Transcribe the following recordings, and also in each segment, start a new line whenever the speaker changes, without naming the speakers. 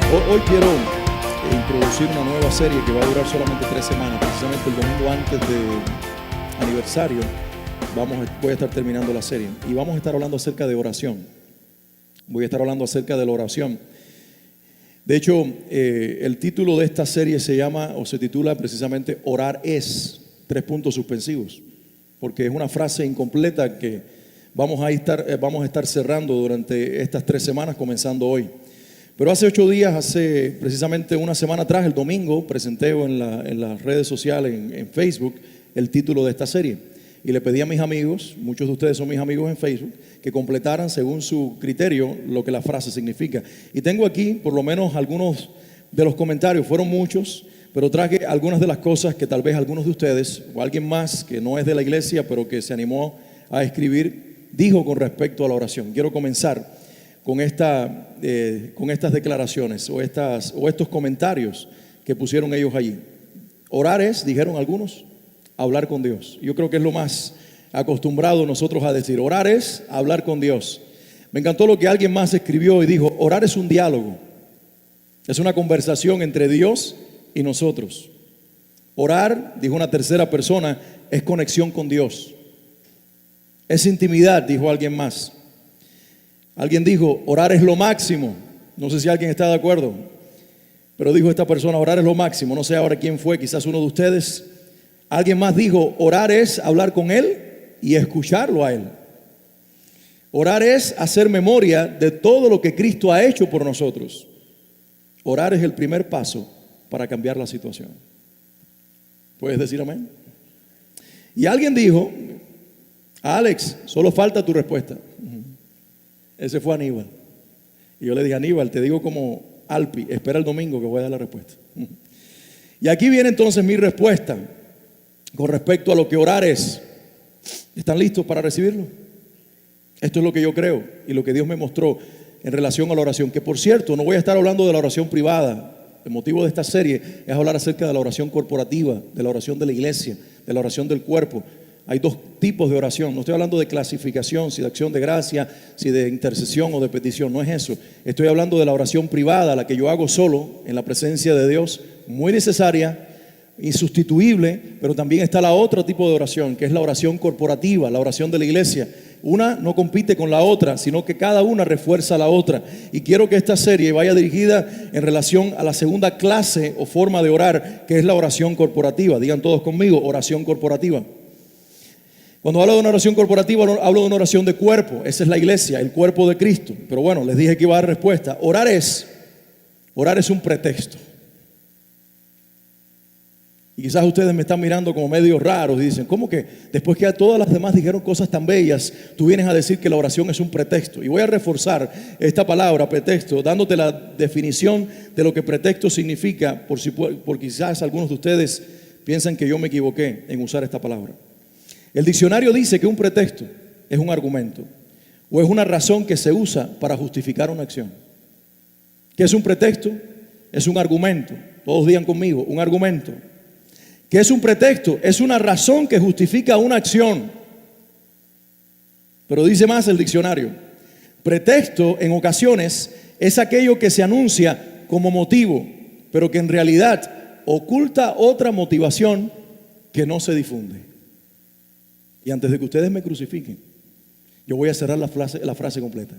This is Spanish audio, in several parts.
Hoy quiero introducir una nueva serie que va a durar solamente 3 semanas, precisamente el domingo antes de aniversario. Voy a estar terminando la serie y vamos a estar hablando acerca de oración. Voy a estar hablando acerca de la oración. De hecho, el título de esta serie se llama o se titula precisamente Orar es, 3 puntos suspensivos, porque es una frase incompleta que vamos a estar cerrando durante estas 3 semanas, comenzando hoy. Pero hace 8 días, hace precisamente una semana atrás, el domingo, presenté en las redes sociales, en Facebook, el título de esta serie. Y le pedí a mis amigos, muchos de ustedes son mis amigos en Facebook, que completaran según su criterio lo que la frase significa. Y tengo aquí por lo menos algunos de los comentarios, fueron muchos, pero traje algunas de las cosas que tal vez algunos de ustedes o alguien más que no es de la iglesia, pero que se animó a escribir, dijo con respecto a la oración. Quiero comenzar con estas declaraciones o estos comentarios que pusieron ellos allí. Orar es, dijeron algunos, hablar con Dios. Yo creo que es lo más acostumbrado nosotros a decir. Orar es hablar con Dios. Me encantó lo que alguien más escribió y dijo: orar es un diálogo, es una conversación entre Dios y nosotros. Orar, dijo una tercera persona, es conexión con Dios, es intimidad, dijo alguien más. Alguien dijo: orar es lo máximo. No sé si alguien está de acuerdo, pero dijo esta persona: orar es lo máximo. No sé ahora quién fue, quizás uno de ustedes. Alguien más dijo: orar es hablar con Él y escucharlo a Él. Orar es hacer memoria de todo lo que Cristo ha hecho por nosotros. Orar es el primer paso para cambiar la situación. ¿Puedes decir amén? Y alguien dijo: Alex, solo falta tu respuesta. Ese fue Aníbal. Y yo le dije: Aníbal, te digo como Alpi, espera el domingo que voy a dar la respuesta. Y aquí viene entonces mi respuesta con respecto a lo que orar es. ¿Están listos para recibirlo? Esto es lo que yo creo y lo que Dios me mostró en relación a la oración. Que por cierto, no voy a estar hablando de la oración privada. El motivo de esta serie es hablar acerca de la oración corporativa, de la oración de la iglesia, de la oración del cuerpo. Hay 2 tipos de oración. No estoy hablando de clasificación, si de acción de gracia, si de intercesión o de petición. No es eso. Estoy hablando de la oración privada, la que yo hago solo en la presencia de Dios, muy necesaria, insustituible, pero también está la otra tipo de oración, que es la oración corporativa, la oración de la iglesia. Una no compite con la otra, sino que cada una refuerza a la otra. Y quiero que esta serie vaya dirigida en relación a la segunda clase o forma de orar, que es la oración corporativa. Digan todos conmigo: oración corporativa. Cuando hablo de una oración corporativa, hablo de una oración de cuerpo. Esa es la iglesia, el cuerpo de Cristo. Pero bueno, les dije que iba a dar respuesta. Orar es un pretexto. Y quizás ustedes me están mirando como medio raros y dicen: ¿cómo que después que todas las demás dijeron cosas tan bellas, tú vienes a decir que la oración es un pretexto? Y voy a reforzar esta palabra, pretexto, dándote la definición de lo que pretexto significa, por quizás algunos de ustedes piensan que yo me equivoqué en usar esta palabra. El diccionario dice que un pretexto es un argumento o es una razón que se usa para justificar una acción. ¿Qué es un pretexto? Es un argumento. Todos digan conmigo: un argumento. ¿Qué es un pretexto? Es una razón que justifica una acción. Pero dice más el diccionario: pretexto en ocasiones es aquello que se anuncia como motivo, pero que en realidad oculta otra motivación que no se difunde. Y antes de que ustedes me crucifiquen, yo voy a cerrar la frase completa.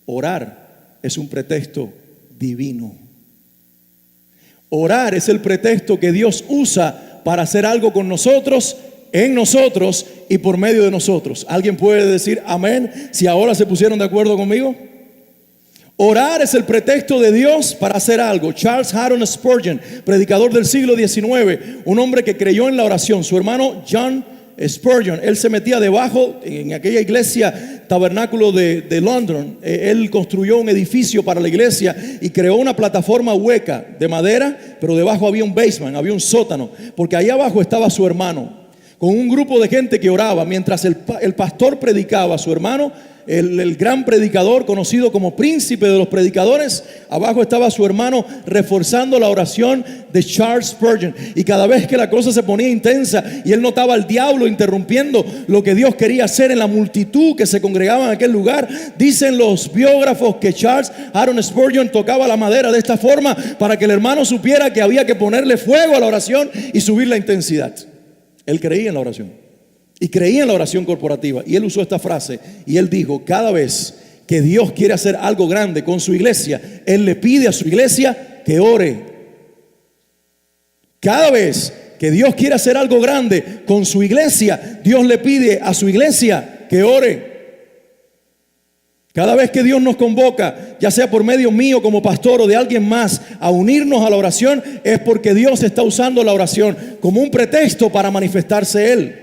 Orar es un pretexto divino. Orar es el pretexto que Dios usa para hacer algo con nosotros, en nosotros y por medio de nosotros. ¿Alguien puede decir amén si ahora se pusieron de acuerdo conmigo? Orar es el pretexto de Dios para hacer algo. Charles Haddon Spurgeon, predicador del siglo XIX, un hombre que creyó en la oración. Su hermano John Spurgeon, él se metía debajo en aquella iglesia tabernáculo de London. Él construyó un edificio para la iglesia y creó una plataforma hueca de madera, pero debajo había un basement, había un sótano, porque ahí abajo estaba su hermano. con un grupo de gente que oraba. Mientras el pastor predicaba, su hermano, el gran predicador conocido como príncipe de los predicadores, abajo estaba su hermano reforzando la oración de Charles Spurgeon. Y cada vez que la cosa se ponía intensa y él notaba al diablo interrumpiendo lo que Dios quería hacer en la multitud que se congregaba en aquel lugar, dicen los biógrafos que Charles Haddon Spurgeon tocaba la madera de esta forma para que el hermano supiera que había que ponerle fuego a la oración y subir la intensidad. Él creía en la oración y creía en la oración corporativa, y él usó esta frase y él dijo: cada vez que Dios quiere hacer algo grande con su iglesia, él le pide a su iglesia que ore. Cada vez que Dios quiere hacer algo grande con su iglesia, Dios le pide a su iglesia que ore. Cada vez que Dios nos convoca, ya sea por medio mío como pastor o de alguien más, a unirnos a la oración, es porque Dios está usando la oración como un pretexto para manifestarse Él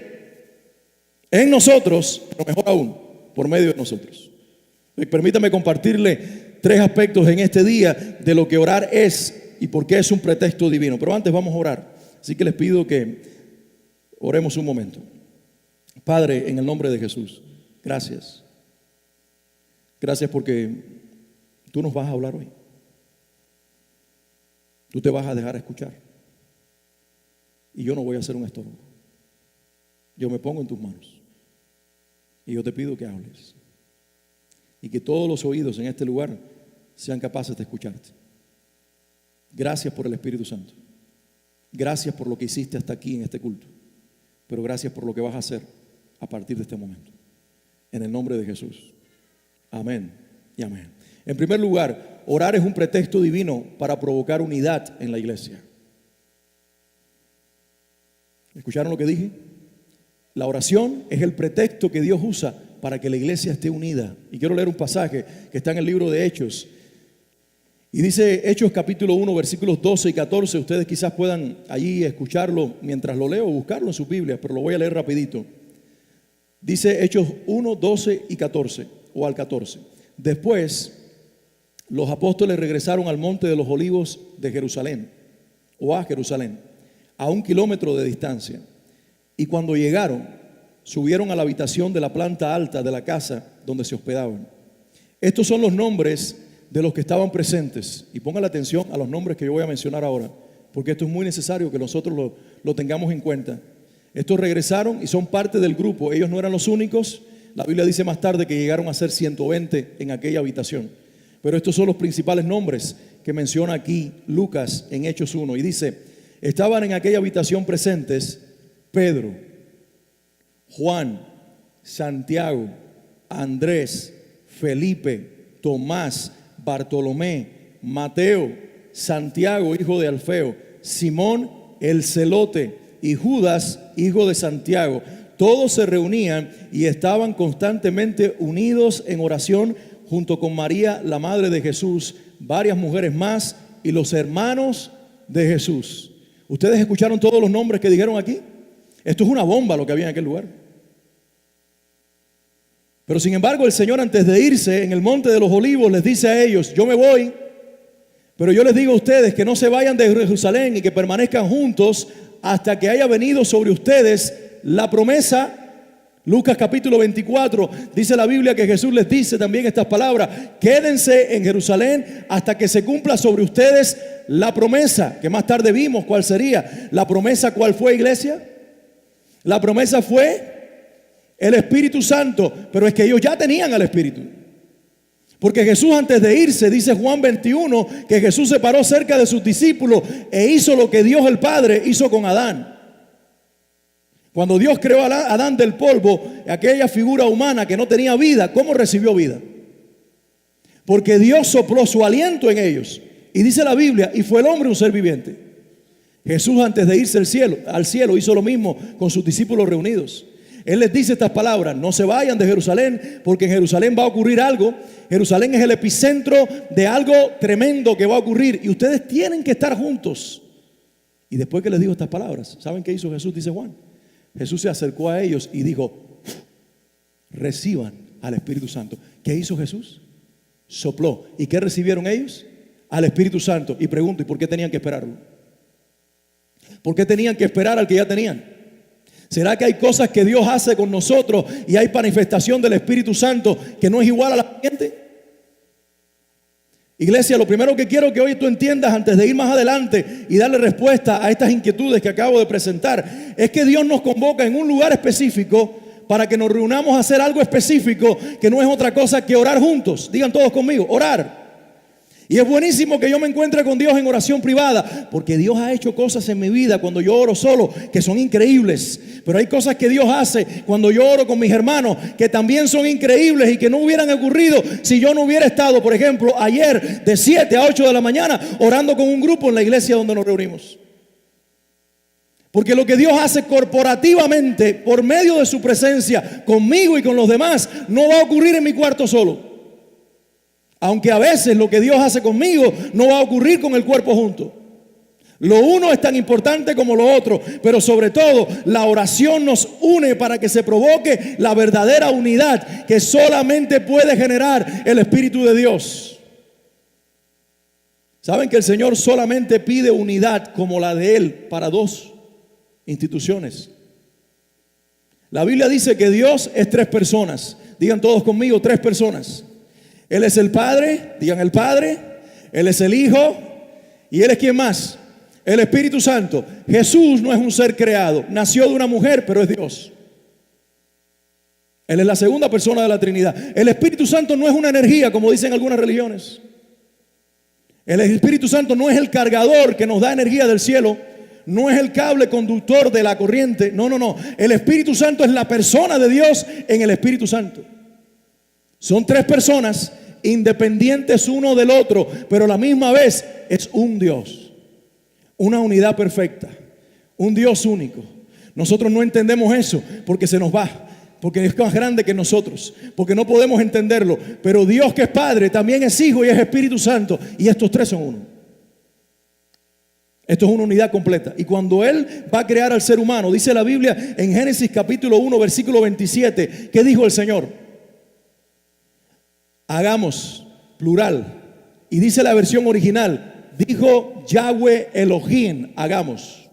en nosotros, pero mejor aún, por medio de nosotros. Permítame compartirle 3 aspectos en este día de lo que orar es y por qué es un pretexto divino. Pero antes vamos a orar, así que les pido que oremos un momento. Padre, en el nombre de Jesús, gracias. Gracias porque tú nos vas a hablar hoy. Tú te vas a dejar escuchar. Y yo no voy a ser un estorbo. Yo me pongo en tus manos. Y yo te pido que hables. Y que todos los oídos en este lugar sean capaces de escucharte. Gracias por el Espíritu Santo. Gracias por lo que hiciste hasta aquí en este culto. Pero gracias por lo que vas a hacer a partir de este momento. En el nombre de Jesús. Amén y amén. En primer lugar, orar es un pretexto divino para provocar unidad en la iglesia. ¿Escucharon lo que dije? La oración es el pretexto que Dios usa para que la iglesia esté unida. Y quiero leer un pasaje que está en el libro de Hechos. Y dice Hechos capítulo 1, versículos 12 y 14. Ustedes quizás puedan allí escucharlo mientras lo leo o buscarlo en sus Biblias, pero lo voy a leer rapidito. Dice Hechos 1, 12 y 14. O al 14. Después los apóstoles regresaron al monte de los olivos de Jerusalén, o a Jerusalén, a 1 kilómetro de distancia. Y cuando llegaron, subieron a la habitación de la planta alta de la casa donde se hospedaban. Estos son los nombres de los que estaban presentes. Y pongan la atención a los nombres que yo voy a mencionar ahora, porque esto es muy necesario que nosotros lo tengamos en cuenta. Estos regresaron y son parte del grupo. Ellos no eran los únicos. La Biblia dice más tarde que llegaron a ser 120 en aquella habitación. Pero estos son los principales nombres que menciona aquí Lucas en Hechos 1. Y dice: estaban en aquella habitación presentes Pedro, Juan, Santiago, Andrés, Felipe, Tomás, Bartolomé, Mateo, Santiago, hijo de Alfeo, Simón el celote y Judas, hijo de Santiago. Todos se reunían y estaban constantemente unidos en oración junto con María, la madre de Jesús, varias mujeres más y los hermanos de Jesús. ¿Ustedes escucharon todos los nombres que dijeron aquí? Esto es una bomba lo que había en aquel lugar. Pero sin embargo el Señor, antes de irse en el monte de los olivos, les dice a ellos: yo me voy, pero yo les digo a ustedes que no se vayan de Jerusalén y que permanezcan juntos hasta que haya venido sobre ustedes la promesa. Lucas capítulo 24 dice la Biblia que Jesús les dice también estas palabras: quédense en Jerusalén hasta que se cumpla sobre ustedes la promesa, que más tarde vimos cuál sería. La promesa, ¿cuál fue, iglesia? La promesa fue el Espíritu Santo, pero es que ellos ya tenían al Espíritu. Porque Jesús, antes de irse, dice Juan 21, que Jesús se paró cerca de sus discípulos e hizo lo que Dios el Padre hizo con Adán. Cuando Dios creó a Adán del polvo, aquella figura humana que no tenía vida, ¿cómo recibió vida? Porque Dios sopló su aliento en ellos. Y dice la Biblia, y fue el hombre un ser viviente. Jesús, antes de irse al cielo, hizo lo mismo con sus discípulos reunidos. Él les dice estas palabras: no se vayan de Jerusalén, porque en Jerusalén va a ocurrir algo. Jerusalén es el epicentro de algo tremendo que va a ocurrir, y ustedes tienen que estar juntos. Y después que les dijo estas palabras, ¿saben qué hizo Jesús? Dice Juan. Jesús se acercó a ellos y dijo: reciban al Espíritu Santo. ¿Qué hizo Jesús? Sopló. ¿Y qué recibieron ellos? Al Espíritu Santo. Y pregunto, ¿y por qué tenían que esperarlo? ¿Por qué tenían que esperar al que ya tenían? ¿Será que hay cosas que Dios hace con nosotros y hay manifestación del Espíritu Santo que no es igual a la gente? Iglesia, lo primero que quiero que hoy tú entiendas antes de ir más adelante y darle respuesta a estas inquietudes que acabo de presentar, es que Dios nos convoca en un lugar específico para que nos reunamos a hacer algo específico que no es otra cosa que orar juntos. Digan todos conmigo, orar. Y es buenísimo que yo me encuentre con Dios en oración privada, porque Dios ha hecho cosas en mi vida cuando yo oro solo que son increíbles. Pero hay cosas que Dios hace cuando yo oro con mis hermanos que también son increíbles y que no hubieran ocurrido si yo no hubiera estado, por ejemplo, ayer de 7 a 8 de la mañana orando con un grupo en la iglesia donde nos reunimos. Porque lo que Dios hace corporativamente por medio de su presencia conmigo y con los demás no va a ocurrir en mi cuarto solo. Aunque a veces lo que Dios hace conmigo no va a ocurrir con el cuerpo junto. Lo uno es tan importante como lo otro, pero sobre todo la oración nos une para que se provoque la verdadera unidad que solamente puede generar el Espíritu de Dios. ¿Saben que el Señor solamente pide unidad como la de Él para dos instituciones? La Biblia dice que Dios es tres personas. Digan todos conmigo, tres personas. Él es el Padre, digan el Padre, Él es el Hijo y Él es ¿quién más? El Espíritu Santo. Jesús no es un ser creado, nació de una mujer, pero es Dios. Él es la segunda persona de la Trinidad. El Espíritu Santo no es una energía, como dicen algunas religiones. El Espíritu Santo no es el cargador que nos da energía del cielo, no es el cable conductor de la corriente. No. El Espíritu Santo es la persona de Dios en el Espíritu Santo. Son tres personas independientes uno del otro, pero a la misma vez es un Dios, una unidad perfecta, un Dios único. Nosotros no entendemos eso porque se nos va, porque es más grande que nosotros, porque no podemos entenderlo. Pero Dios, que es Padre, también es Hijo y es Espíritu Santo, y estos tres son uno. Esto es una unidad completa. Y cuando Él va a crear al ser humano, dice la Biblia en Génesis capítulo 1 versículo 27, ¿qué dijo el Señor? Hagamos, plural. Y dice la versión original, dijo Yahweh Elohim, hagamos.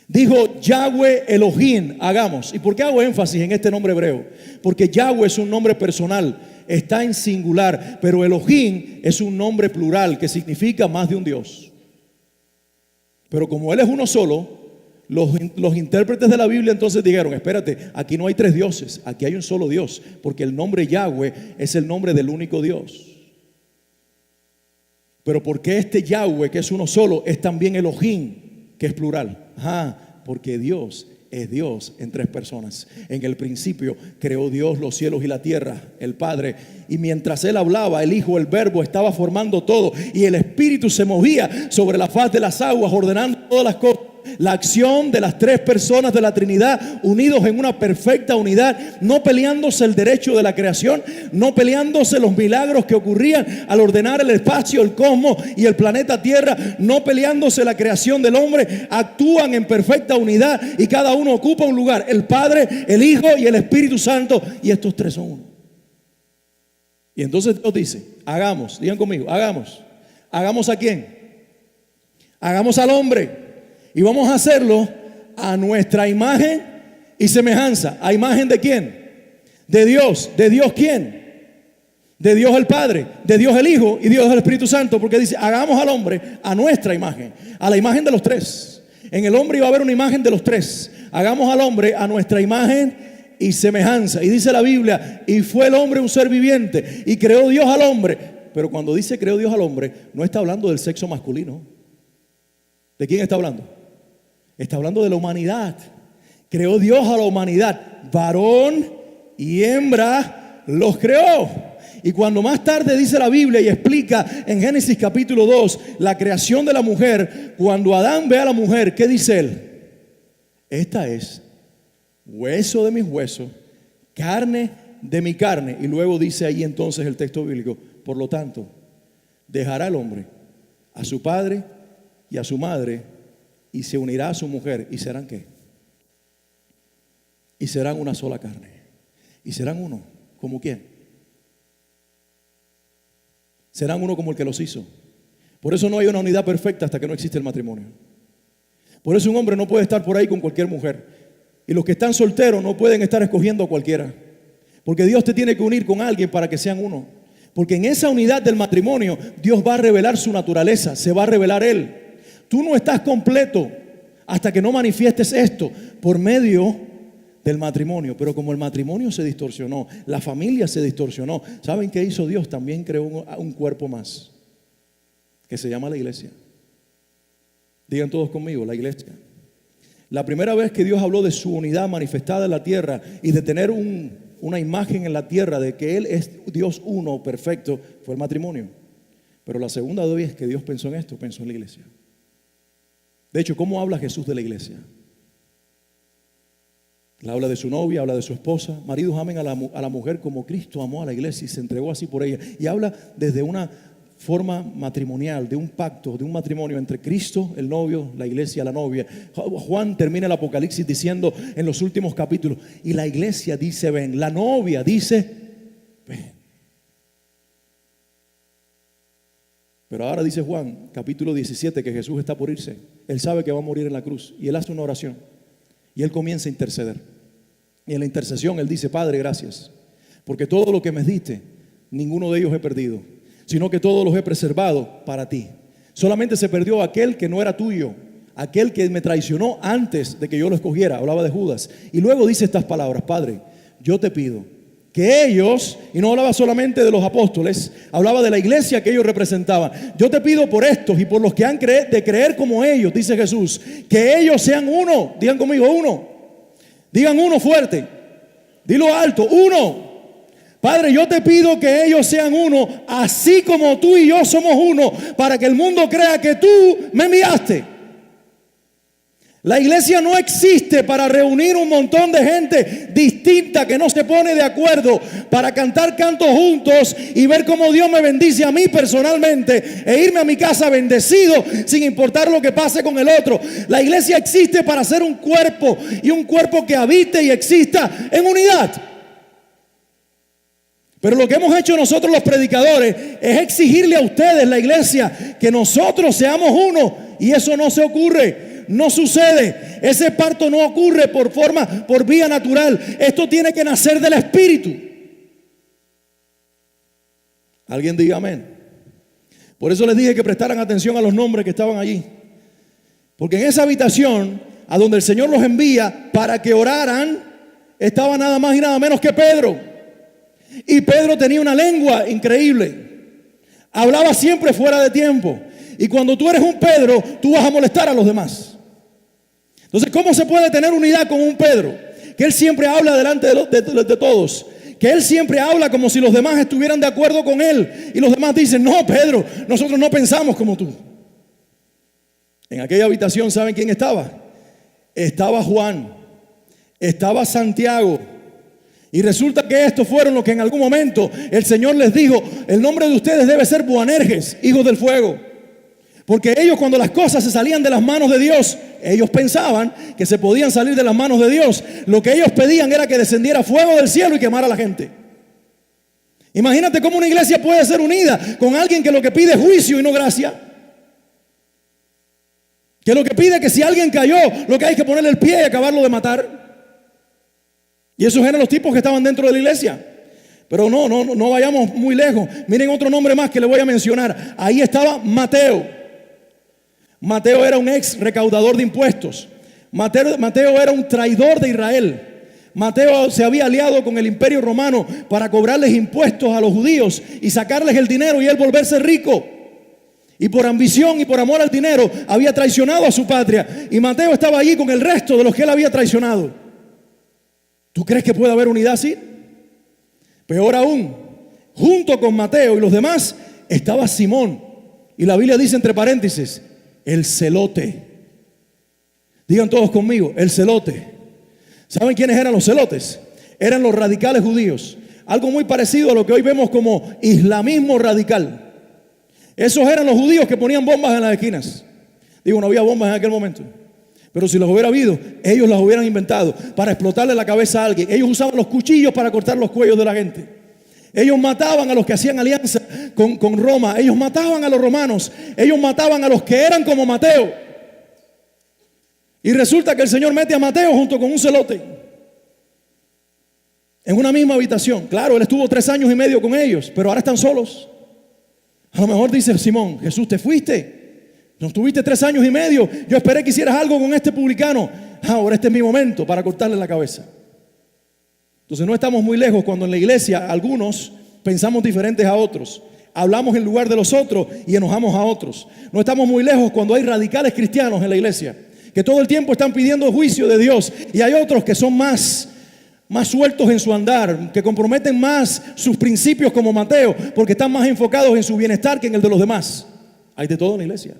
Dijo Yahweh Elohim, hagamos. ¿Y por qué hago énfasis en este nombre hebreo? Porque Yahweh es un nombre personal, está en singular, pero Elohim es un nombre plural que significa más de un Dios. Pero como Él es uno solo, los intérpretes de la Biblia entonces dijeron, espérate, aquí no hay tres dioses, aquí hay un solo Dios, porque el nombre Yahweh es el nombre del único Dios. Pero ¿por qué este Yahweh, que es uno solo, es también Elohim, que es plural? Porque Dios es Dios en tres personas. En el principio creó Dios los cielos y la tierra, el Padre, y mientras Él hablaba, el Hijo, el Verbo, estaba formando todo, y el Espíritu se movía sobre la faz de las aguas, ordenando todas las cosas. La acción de las tres personas de la Trinidad unidos en una perfecta unidad, no peleándose el derecho de la creación, no peleándose los milagros que ocurrían al ordenar el espacio, el cosmos y el planeta Tierra, no peleándose la creación del hombre, actúan en perfecta unidad y cada uno ocupa un lugar, el Padre, el Hijo y el Espíritu Santo, y estos tres son uno. Y entonces Dios dice, hagamos, digan conmigo, hagamos. ¿Hagamos a quién? Hagamos al hombre. Y vamos a hacerlo a nuestra imagen y semejanza. ¿A imagen de quién? De Dios. ¿De Dios quién? De Dios el Padre, de Dios el Hijo y Dios el Espíritu Santo. Porque dice, hagamos al hombre a nuestra imagen, a la imagen de los tres. En el hombre iba a haber una imagen de los tres. Hagamos al hombre a nuestra imagen y semejanza. Y dice la Biblia, y fue el hombre un ser viviente y creó Dios al hombre. Pero cuando dice creó Dios al hombre, no está hablando del sexo masculino. ¿De quién está hablando? Está hablando de la humanidad. Creó Dios a la humanidad, varón y hembra los creó. Y cuando más tarde dice la Biblia y explica en Génesis capítulo 2 la creación de la mujer, cuando Adán ve a la mujer, ¿qué dice él? Esta es hueso de mis huesos, carne de mi carne. Y luego dice ahí entonces el texto bíblico, por lo tanto, dejará el hombre a su padre y a su madre y se unirá a su mujer. ¿Y serán qué? Y serán una sola carne. Y serán uno. ¿Como quién? Serán uno como el que los hizo. Por eso no hay una unidad perfecta hasta que no existe el matrimonio. Por eso un hombre no puede estar por ahí con cualquier mujer. Y los que están solteros no pueden estar escogiendo a cualquiera. Porque Dios te tiene que unir con alguien para que sean uno. Porque en esa unidad del matrimonio, Dios va a revelar su naturaleza, se va a revelar Él. Tú no estás completo hasta que no manifiestes esto por medio del matrimonio. Pero como el matrimonio se distorsionó, la familia se distorsionó, ¿saben qué hizo Dios? También creó un cuerpo más, que se llama la iglesia. Digan todos conmigo, la iglesia. La primera vez que Dios habló de su unidad manifestada en la tierra y de tener una imagen en la tierra de que Él es Dios uno, perfecto, fue el matrimonio. Pero la segunda vez que Dios pensó en esto, pensó en la iglesia. De hecho, ¿cómo habla Jesús de la iglesia? Él habla de su novia, habla de su esposa. Maridos, amen a la mujer como Cristo amó a la iglesia y se entregó así por ella. Y habla desde una forma matrimonial, de un pacto, de un matrimonio entre Cristo, el novio, la iglesia, la novia. Juan termina el Apocalipsis diciendo en los últimos capítulos, y la iglesia dice ven, la novia dice ven. Pero ahora dice Juan, capítulo 17, que Jesús está por irse. Él sabe que va a morir en la cruz y Él hace una oración y Él comienza a interceder. Y en la intercesión Él dice, Padre, gracias, porque todo lo que me diste, ninguno de ellos he perdido, sino que todos los he preservado para ti. Solamente se perdió aquel que no era tuyo, aquel que me traicionó antes de que yo lo escogiera. Hablaba de Judas. Y luego dice estas palabras, Padre, yo te pido que ellos, y no hablaba solamente de los apóstoles, hablaba de la iglesia que ellos representaban. Yo te pido por estos y por los que han de creer como ellos, dice Jesús, que ellos sean uno. Digan conmigo, uno. Digan uno fuerte. Dilo alto, uno. Padre, yo te pido que ellos sean uno, así como tú y yo somos uno, para que el mundo crea que tú me enviaste. La iglesia no existe para reunir un montón de gente distinta que no se pone de acuerdo para cantar cantos juntos y ver cómo Dios me bendice a mí personalmente e irme a mi casa bendecido sin importar lo que pase con el otro. La iglesia existe para ser un cuerpo, y un cuerpo que habite y exista en unidad. Pero lo que hemos hecho nosotros los predicadores es exigirle a ustedes, la iglesia, que nosotros seamos uno, y eso no se ocurre. No sucede. Ese parto no ocurre por vía natural. Esto tiene que nacer del Espíritu. Alguien diga amén. Por eso les dije que prestaran atención a los nombres que estaban allí. Porque en esa habitación a donde el Señor los envía para que oraran, estaba nada más y nada menos que Pedro. Y Pedro tenía una lengua increíble. Hablaba siempre fuera de tiempo. Y cuando tú eres un Pedro, tú vas a molestar a los demás. Entonces, ¿cómo se puede tener unidad con un Pedro? Que él siempre habla delante de todos. Que él siempre habla como si los demás estuvieran de acuerdo con él. Y los demás dicen, no, Pedro, nosotros no pensamos como tú. En aquella habitación, ¿saben quién estaba? Estaba Juan. Estaba Santiago. Y resulta que estos fueron los que en algún momento el Señor les dijo, el nombre de ustedes debe ser Boanerges, hijos del fuego. Porque ellos, cuando las cosas se salían de las manos de Dios, ellos pensaban que se podían salir de las manos de Dios. Lo que ellos pedían era que descendiera fuego del cielo y quemara a la gente. Imagínate cómo una iglesia puede ser unida con alguien que lo que pide es juicio y no gracia. Que lo que pide es que si alguien cayó, lo que hay que ponerle el pie y acabarlo de matar. Y esos eran los tipos que estaban dentro de la iglesia. Pero no vayamos muy lejos. Miren otro nombre más que le voy a mencionar. Ahí estaba Mateo. Mateo era un ex recaudador de impuestos. Mateo era un traidor de Israel. Mateo se había aliado con el imperio romano para cobrarles impuestos a los judíos y sacarles el dinero y él volverse rico. Y por ambición y por amor al dinero había traicionado a su patria. Y Mateo estaba allí con el resto de los que él había traicionado. ¿Tú crees que puede haber unidad así? Peor aún, junto con Mateo y los demás estaba Simón. Y la Biblia dice entre paréntesis, el celote. Digan todos conmigo, el celote. ¿Saben quiénes eran los celotes? Eran los radicales judíos. Algo muy parecido a lo que hoy vemos como islamismo radical. Esos eran los judíos que ponían bombas en las esquinas. Digo, no había bombas en aquel momento, pero si las hubiera habido, ellos las hubieran inventado para explotarle la cabeza a alguien. Ellos usaban los cuchillos para cortar los cuellos de la gente. Ellos mataban a los que hacían alianza con Roma. Ellos mataban a los romanos. Ellos mataban a los que eran como Mateo. Y resulta que el Señor mete a Mateo junto con un celote en una misma habitación. Claro, él estuvo 3 años y medio con ellos, pero ahora están solos. A lo mejor dice Simón: Jesús, te fuiste, no estuviste 3 años y medio, yo esperé que hicieras algo con este publicano. Ahora este es mi momento para cortarle la cabeza. Entonces no estamos muy lejos cuando en la iglesia algunos pensamos diferentes a otros, hablamos en lugar de los otros y enojamos a otros. No estamos muy lejos cuando hay radicales cristianos en la iglesia que todo el tiempo están pidiendo juicio de Dios, y hay otros que son más sueltos en su andar, que comprometen más sus principios como Mateo, porque están más enfocados en su bienestar que en el de los demás. Hay de todo en la iglesia.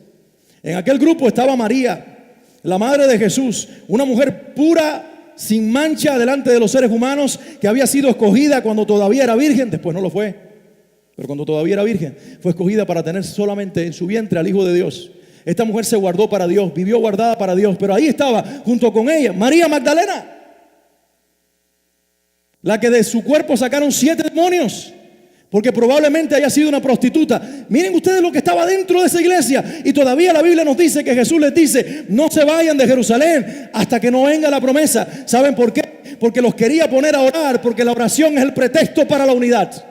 En aquel grupo estaba María, la madre de Jesús, una mujer pura, sin mancha delante de los seres humanos, que había sido escogida cuando todavía era virgen. Después no lo fue, pero cuando todavía era virgen fue escogida para tener solamente en su vientre al Hijo de Dios. Esta mujer se guardó para Dios, vivió guardada para Dios, pero ahí estaba junto con ella María Magdalena, la que de su cuerpo sacaron 7 demonios, porque probablemente haya sido una prostituta. Miren ustedes lo que estaba dentro de esa iglesia, y todavía la Biblia nos dice que Jesús les dice: no se vayan de Jerusalén hasta que no venga la promesa. ¿Saben por qué? Porque los quería poner a orar, porque la oración es el pretexto para la unidad.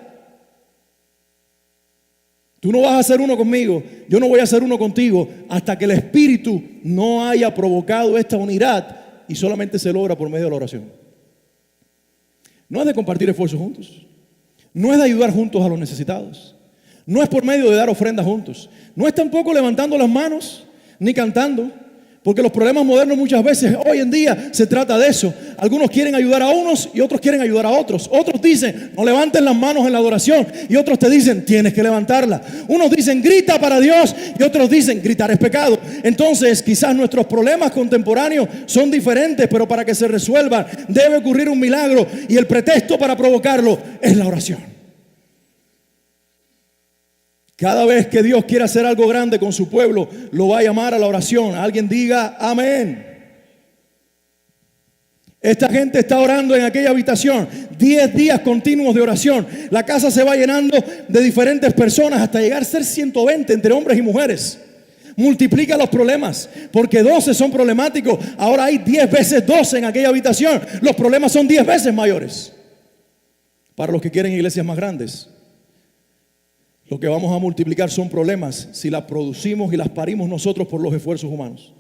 Tú no vas a hacer uno conmigo, yo no voy a hacer uno contigo, hasta que el Espíritu no haya provocado esta unidad, y solamente se logra por medio de la oración. No es de compartir esfuerzos juntos, no es de ayudar juntos a los necesitados, no es por medio de dar ofrendas juntos, no es tampoco levantando las manos ni cantando, porque los problemas modernos muchas veces hoy en día se trata de eso. Algunos quieren ayudar a unos y otros quieren ayudar a otros. Otros dicen: no levanten las manos en la adoración, y otros te dicen: tienes que levantarla. Unos dicen: grita para Dios, y otros dicen: gritar es pecado. Entonces quizás nuestros problemas contemporáneos son diferentes, pero para que se resuelvan debe ocurrir un milagro, y el pretexto para provocarlo es la oración. Cada vez que Dios quiere hacer algo grande con su pueblo, lo va a llamar a la oración. Alguien diga amén. Esta gente está orando en aquella habitación 10 días continuos de oración. La casa se va llenando de diferentes personas hasta llegar a ser 120 entre hombres y mujeres. Multiplica los problemas, porque 12 son problemáticos. Ahora hay 10 veces 12 en aquella habitación. Los problemas son 10 veces mayores. Para los que quieren iglesias más grandes, lo que vamos a multiplicar son problemas si las producimos y las parimos nosotros por los esfuerzos humanos.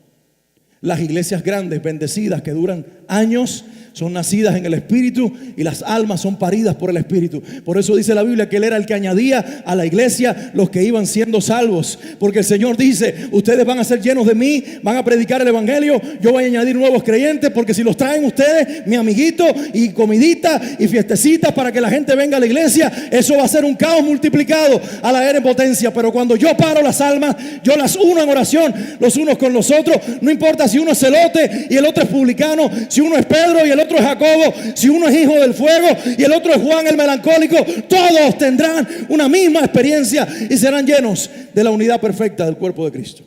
Las iglesias grandes, bendecidas, que duran años, son nacidas en el Espíritu, y las almas son paridas por el Espíritu. Por eso dice la Biblia que Él era el que añadía a la iglesia los que iban siendo salvos. Porque el Señor dice: ustedes van a ser llenos de mí, van a predicar el Evangelio, yo voy a añadir nuevos creyentes, porque si los traen ustedes, mi amiguito, y comidita y fiestecitas para que la gente venga a la iglesia, eso va a ser un caos multiplicado a la era en potencia. Pero cuando yo paro las almas, yo las uno en oración, los unos con los otros. No importa si uno es celote y el otro es publicano, si uno es Pedro y el otro es Jacobo, si uno es hijo del fuego y el otro es Juan el melancólico, todos tendrán una misma experiencia y serán llenos de la unidad perfecta del cuerpo de Cristo.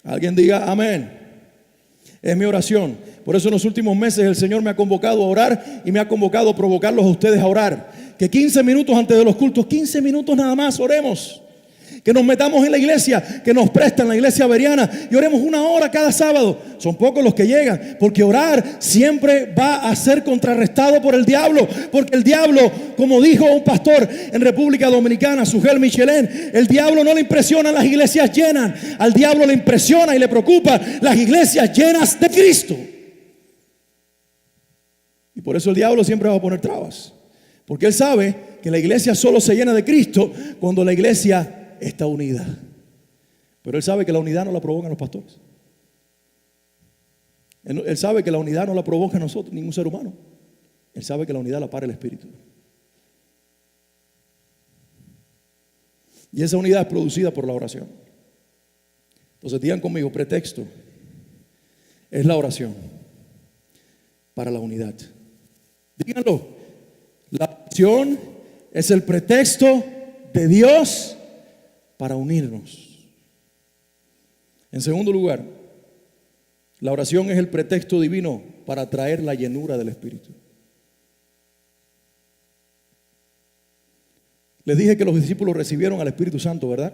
Alguien diga amén. Es mi oración. Por eso en los últimos meses el Señor me ha convocado a orar, y me ha convocado a provocarlos a ustedes a orar. Que 15 minutos antes de los cultos, 15 minutos nada más, oremos. Que nos metamos en la iglesia que nos prestan, la iglesia Veriana, y oremos 1 hora cada sábado. Son pocos los que llegan, porque orar siempre va a ser contrarrestado por el diablo. Porque el diablo, como dijo un pastor en República Dominicana, Sugel Michelén, el diablo no le impresiona las iglesias llenas, al diablo le impresiona y le preocupa las iglesias llenas de Cristo. Y por eso el diablo siempre va a poner trabas, porque él sabe que la iglesia solo se llena de Cristo cuando la iglesia está unida. Pero él sabe que la unidad no la provocan los pastores. Él sabe que la unidad no la provoca a nosotros, ningún ser humano. Él sabe que la unidad la para el Espíritu. Y esa unidad es producida por la oración. Entonces digan conmigo: pretexto es la oración para la unidad. Díganlo: la oración es el pretexto de Dios para unirnos. En segundo lugar, la oración es el pretexto divino para traer la llenura del Espíritu. Les dije que los discípulos recibieron al Espíritu Santo, ¿verdad?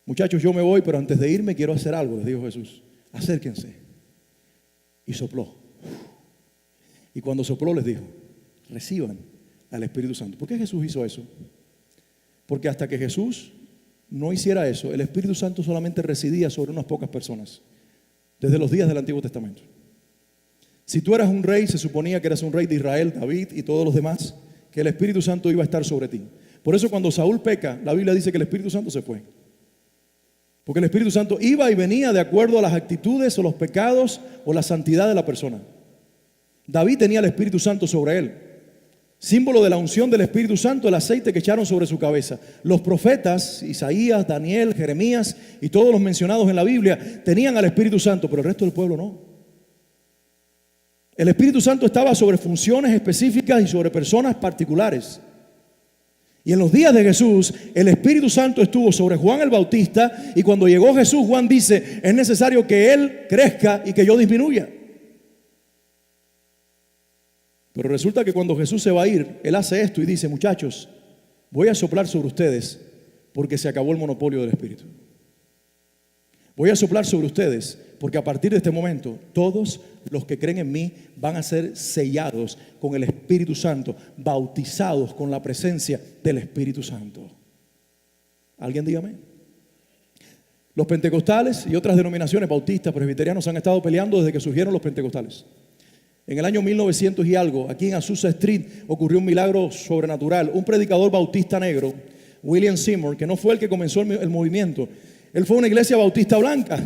Muchachos, yo me voy, pero antes de irme quiero hacer algo, les dijo Jesús. Acérquense. y sopló. Y cuando sopló les dijo, reciban al Espíritu Santo. ¿Por qué Jesús hizo eso? Porque hasta que Jesús no hiciera eso, el Espíritu Santo solamente residía sobre unas pocas personas, desde los días del Antiguo Testamento. Si tú eras un rey, se suponía que eras un rey de Israel, David y todos los demás, que el Espíritu Santo iba a estar sobre ti. Por eso cuando Saúl peca, la Biblia dice que el Espíritu Santo se fue. Porque el Espíritu Santo iba y venía de acuerdo a las actitudes o los pecados o la santidad de la persona. David tenía el Espíritu Santo sobre él. Símbolo de la unción del Espíritu Santo, el aceite que echaron sobre su cabeza. Los profetas, Isaías, Daniel, Jeremías y todos los mencionados en la Biblia tenían al Espíritu Santo, pero el resto del pueblo no. El Espíritu Santo estaba sobre funciones específicas y sobre personas particulares. Y en los días de Jesús, el Espíritu Santo estuvo sobre Juan el Bautista, y cuando llegó Jesús, Juan dice, es necesario que Él crezca y que yo disminuya. Pero resulta que cuando Jesús se va a ir, Él hace esto y dice, muchachos, voy a soplar sobre ustedes porque se acabó el monopolio del Espíritu. Voy a soplar sobre ustedes porque a partir de este momento todos los que creen en mí van a ser sellados con el Espíritu Santo, bautizados con la presencia del Espíritu Santo. ¿Alguien dígame? Los pentecostales y otras denominaciones bautistas, presbiterianos han estado peleando desde que surgieron los pentecostales. En el año 1900 y algo, aquí en Azusa Street, ocurrió un milagro sobrenatural. Un predicador bautista negro, William Seymour, que no fue el que comenzó el movimiento, él fue a una iglesia bautista blanca.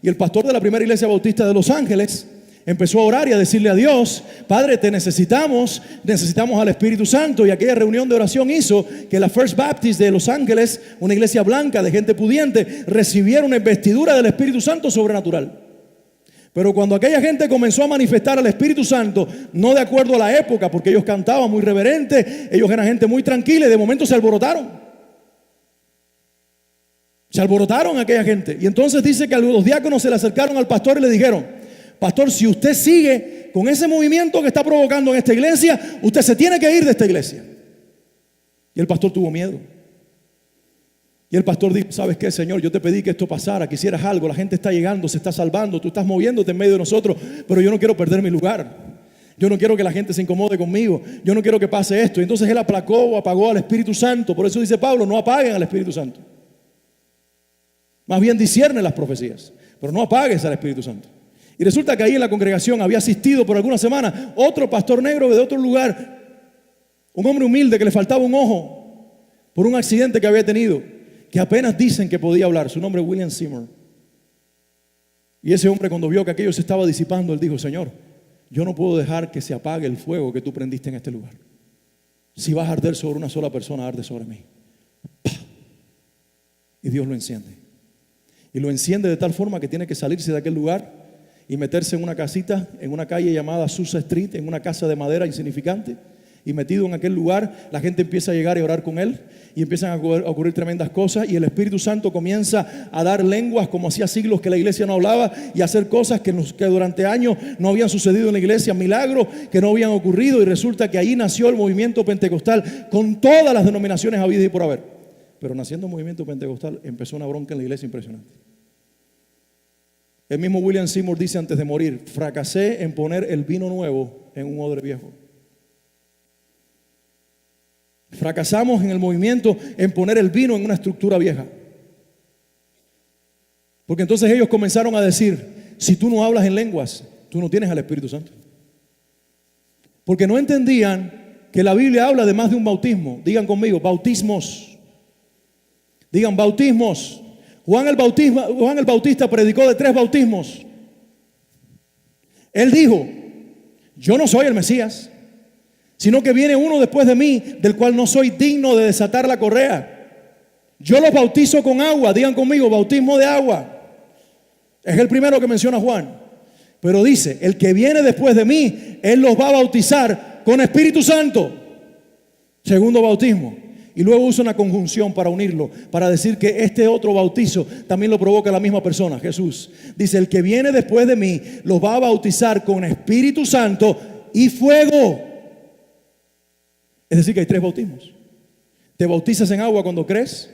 Y el pastor de la primera iglesia bautista de Los Ángeles empezó a orar y a decirle a Dios, Padre, te necesitamos al Espíritu Santo. Y aquella reunión de oración hizo que la First Baptist de Los Ángeles, una iglesia blanca de gente pudiente, recibiera una investidura del Espíritu Santo sobrenatural. Pero cuando aquella gente comenzó a manifestar al Espíritu Santo, no de acuerdo a la época, porque ellos cantaban muy reverente, ellos eran gente muy tranquila, y de momento se alborotaron. Se alborotaron aquella gente. Y entonces dice que los diáconos se le acercaron al pastor y le dijeron, pastor, si usted sigue con ese movimiento que está provocando en esta iglesia, usted se tiene que ir de esta iglesia. Y el pastor tuvo miedo. Y el pastor dijo, ¿sabes qué, Señor? Yo te pedí que esto pasara, que hicieras algo. La gente está llegando, se está salvando, tú estás moviéndote en medio de nosotros, pero yo no quiero perder mi lugar. Yo no quiero que la gente se incomode conmigo. Yo no quiero que pase esto. Y entonces él aplacó o apagó al Espíritu Santo. Por eso dice Pablo, no apaguen al Espíritu Santo. Más bien discierne las profecías, pero no apagues al Espíritu Santo. Y resulta que ahí en la congregación había asistido por algunas semanas otro pastor negro de otro lugar, un hombre humilde que le faltaba un ojo por un accidente que había tenido, que apenas dicen que podía hablar. Su nombre es William Seymour. Y ese hombre, cuando vio que aquello se estaba disipando, él dijo, Señor, yo no puedo dejar que se apague el fuego que tú prendiste en este lugar. Si vas a arder sobre una sola persona, arde sobre mí. ¡Pah! Y Dios lo enciende. Y lo enciende de tal forma que tiene que salirse de aquel lugar y meterse en una casita, en una calle llamada Azusa Street, en una casa de madera insignificante. Y metido en aquel lugar, la gente empieza a llegar y a orar con él, y empiezan a ocurrir tremendas cosas, y el Espíritu Santo comienza a dar lenguas como hacía siglos que la iglesia no hablaba, y a hacer cosas que durante años no habían sucedido en la iglesia, milagros que no habían ocurrido. Y resulta que ahí nació el movimiento pentecostal con todas las denominaciones habidas y por haber. Pero naciendo el movimiento pentecostal, empezó una bronca en la iglesia impresionante. El mismo William Seymour dice antes de morir, fracasé en poner el vino nuevo en un odre viejo. Fracasamos en el movimiento en poner el vino en una estructura vieja. Porque entonces ellos comenzaron a decir, si tú no hablas en lenguas, tú no tienes al Espíritu Santo. Porque no entendían que la Biblia habla de más de un bautismo. Digan conmigo, bautismos. Digan bautismos. Juan el Bautista predicó de 3 bautismos. Él dijo, yo no soy el Mesías, sino que viene uno después de mí, del cual no soy digno de desatar la correa. Yo los bautizo con agua. Digan conmigo, bautismo de agua. Es el primero que menciona Juan. Pero dice, el que viene después de mí, él los va a bautizar con Espíritu Santo. Segundo bautismo. Y luego usa una conjunción para unirlo, para decir que este otro bautizo también lo provoca la misma persona, Jesús. Dice, el que viene después de mí los va a bautizar con Espíritu Santo y fuego. Es decir, que hay 3 bautismos. Te bautizas en agua cuando crees,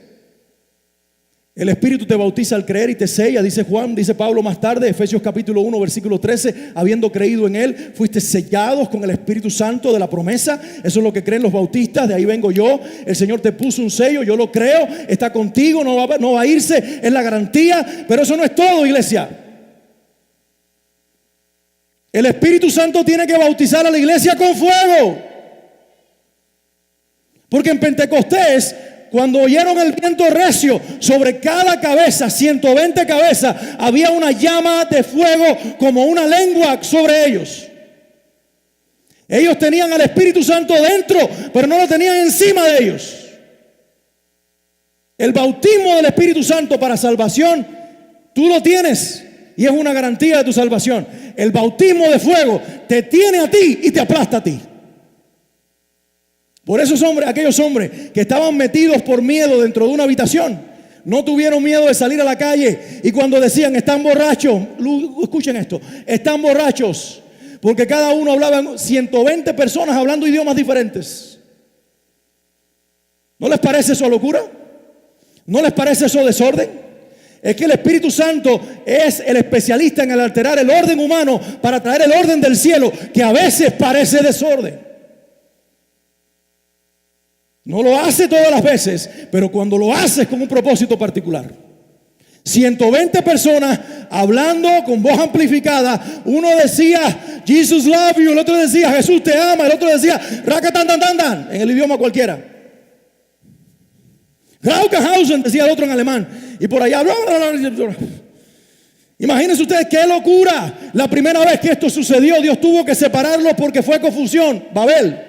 El Espíritu te bautiza al creer y te sella, dice Juan, dice Pablo más tarde, Efesios capítulo 1, versículo 13, habiendo creído en Él, fuiste sellados con el Espíritu Santo de la promesa. Eso es lo que creen los bautistas, de ahí vengo yo. El Señor te puso un sello, yo lo creo, está contigo, no va a irse, es la garantía. Pero eso no es todo, iglesia. El Espíritu Santo tiene que bautizar a la iglesia con fuego. Porque en Pentecostés, cuando oyeron el viento recio sobre cada cabeza, 120 cabezas, había una llama de fuego como una lengua sobre ellos. Ellos tenían al Espíritu Santo dentro, pero no lo tenían encima de ellos. El bautismo del Espíritu Santo para salvación, tú lo tienes y es una garantía de tu salvación. El bautismo de fuego te tiene a ti y te aplasta a ti. Por eso aquellos hombres que estaban metidos por miedo dentro de una habitación, no tuvieron miedo de salir a la calle. Y cuando decían, están borrachos, escuchen esto, están borrachos, porque cada uno hablaba, 120 personas hablando idiomas diferentes. ¿No les parece eso locura? ¿No les parece eso desorden? Es que el Espíritu Santo es el especialista en alterar el orden humano para traer el orden del cielo, que a veces parece desorden. No lo hace todas las veces, pero cuando lo hace es con un propósito particular. 120 personas hablando con voz amplificada. Uno decía, Jesus love you. El otro decía, Jesús te ama. El otro decía, Rakatan, en el idioma cualquiera. Raukenhausen decía el otro en alemán. Y por allá, imagínense ustedes qué locura. La primera vez que esto sucedió, Dios tuvo que separarlo porque fue confusión, Babel.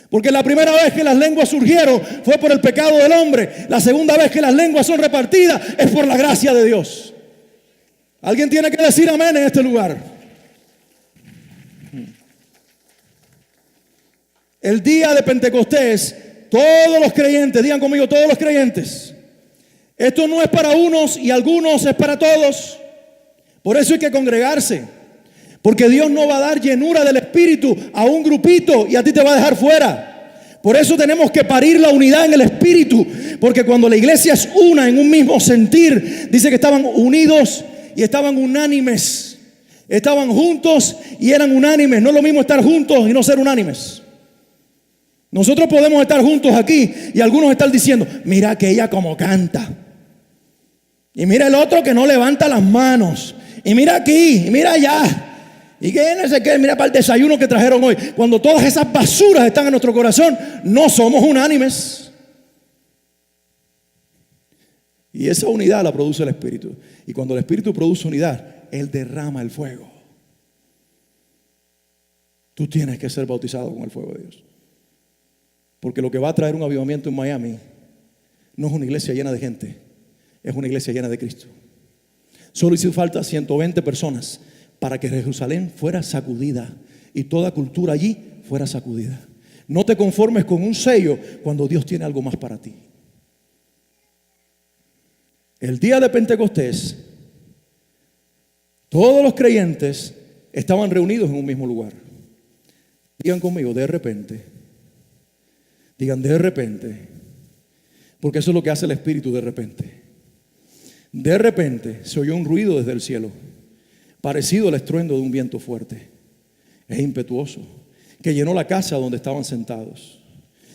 Porque la primera vez que las lenguas surgieron fue por el pecado del hombre. La segunda vez que las lenguas son repartidas es por la gracia de Dios. Alguien tiene que decir amén en este lugar. El día de Pentecostés, todos los creyentes, digan conmigo, todos los creyentes. Esto no es para unos y algunos, es para todos. Por eso hay que congregarse. Porque Dios no va a dar llenura del Espíritu a un grupito y a ti te va a dejar fuera. Por eso tenemos que parir la unidad en el Espíritu. Porque cuando la iglesia es una en un mismo sentir, dice que estaban unidos y estaban unánimes. Estaban juntos y eran unánimes. No es lo mismo estar juntos y no ser unánimes. Nosotros podemos estar juntos aquí y algunos están diciendo, mira que ella como canta. Y mira el otro que no levanta las manos. Y mira aquí, y mira allá. Y que no sé qué, mira para el desayuno que trajeron hoy. Cuando todas esas basuras están en nuestro corazón, no somos unánimes. Y esa unidad la produce el Espíritu. Y cuando el Espíritu produce unidad, Él derrama el fuego. Tú tienes que ser bautizado con el fuego de Dios. Porque lo que va a traer un avivamiento en Miami no es una iglesia llena de gente, es una iglesia llena de Cristo. Solo hizo falta 120 personas para que Jerusalén fuera sacudida y toda cultura allí fuera sacudida. No te conformes con un sello cuando Dios tiene algo más para ti. El día de Pentecostés, todos los creyentes estaban reunidos en un mismo lugar. Digan conmigo, de repente. Digan, de repente. Porque eso es lo que hace el Espíritu de repente. De repente se oyó un ruido desde el cielo, parecido al estruendo de un viento fuerte e impetuoso, que llenó la casa donde estaban sentados.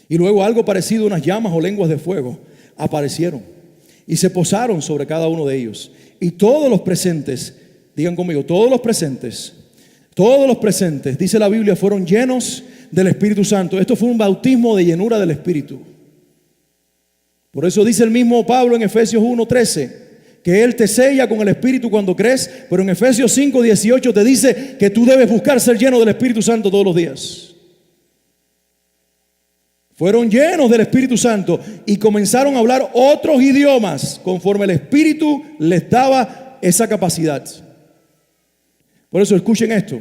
Y luego algo parecido a unas llamas o lenguas de fuego aparecieron y se posaron sobre cada uno de ellos. Y todos los presentes, digan conmigo, todos los presentes, dice la Biblia, fueron llenos del Espíritu Santo. Esto fue un bautismo de llenura del Espíritu. Por eso dice el mismo Pablo en Efesios 1:13, que Él te sella con el Espíritu cuando crees, pero en Efesios 5:18 te dice que tú debes buscar ser lleno del Espíritu Santo todos los días. Fueron llenos del Espíritu Santo y comenzaron a hablar otros idiomas conforme el Espíritu les daba esa capacidad. Por eso escuchen esto,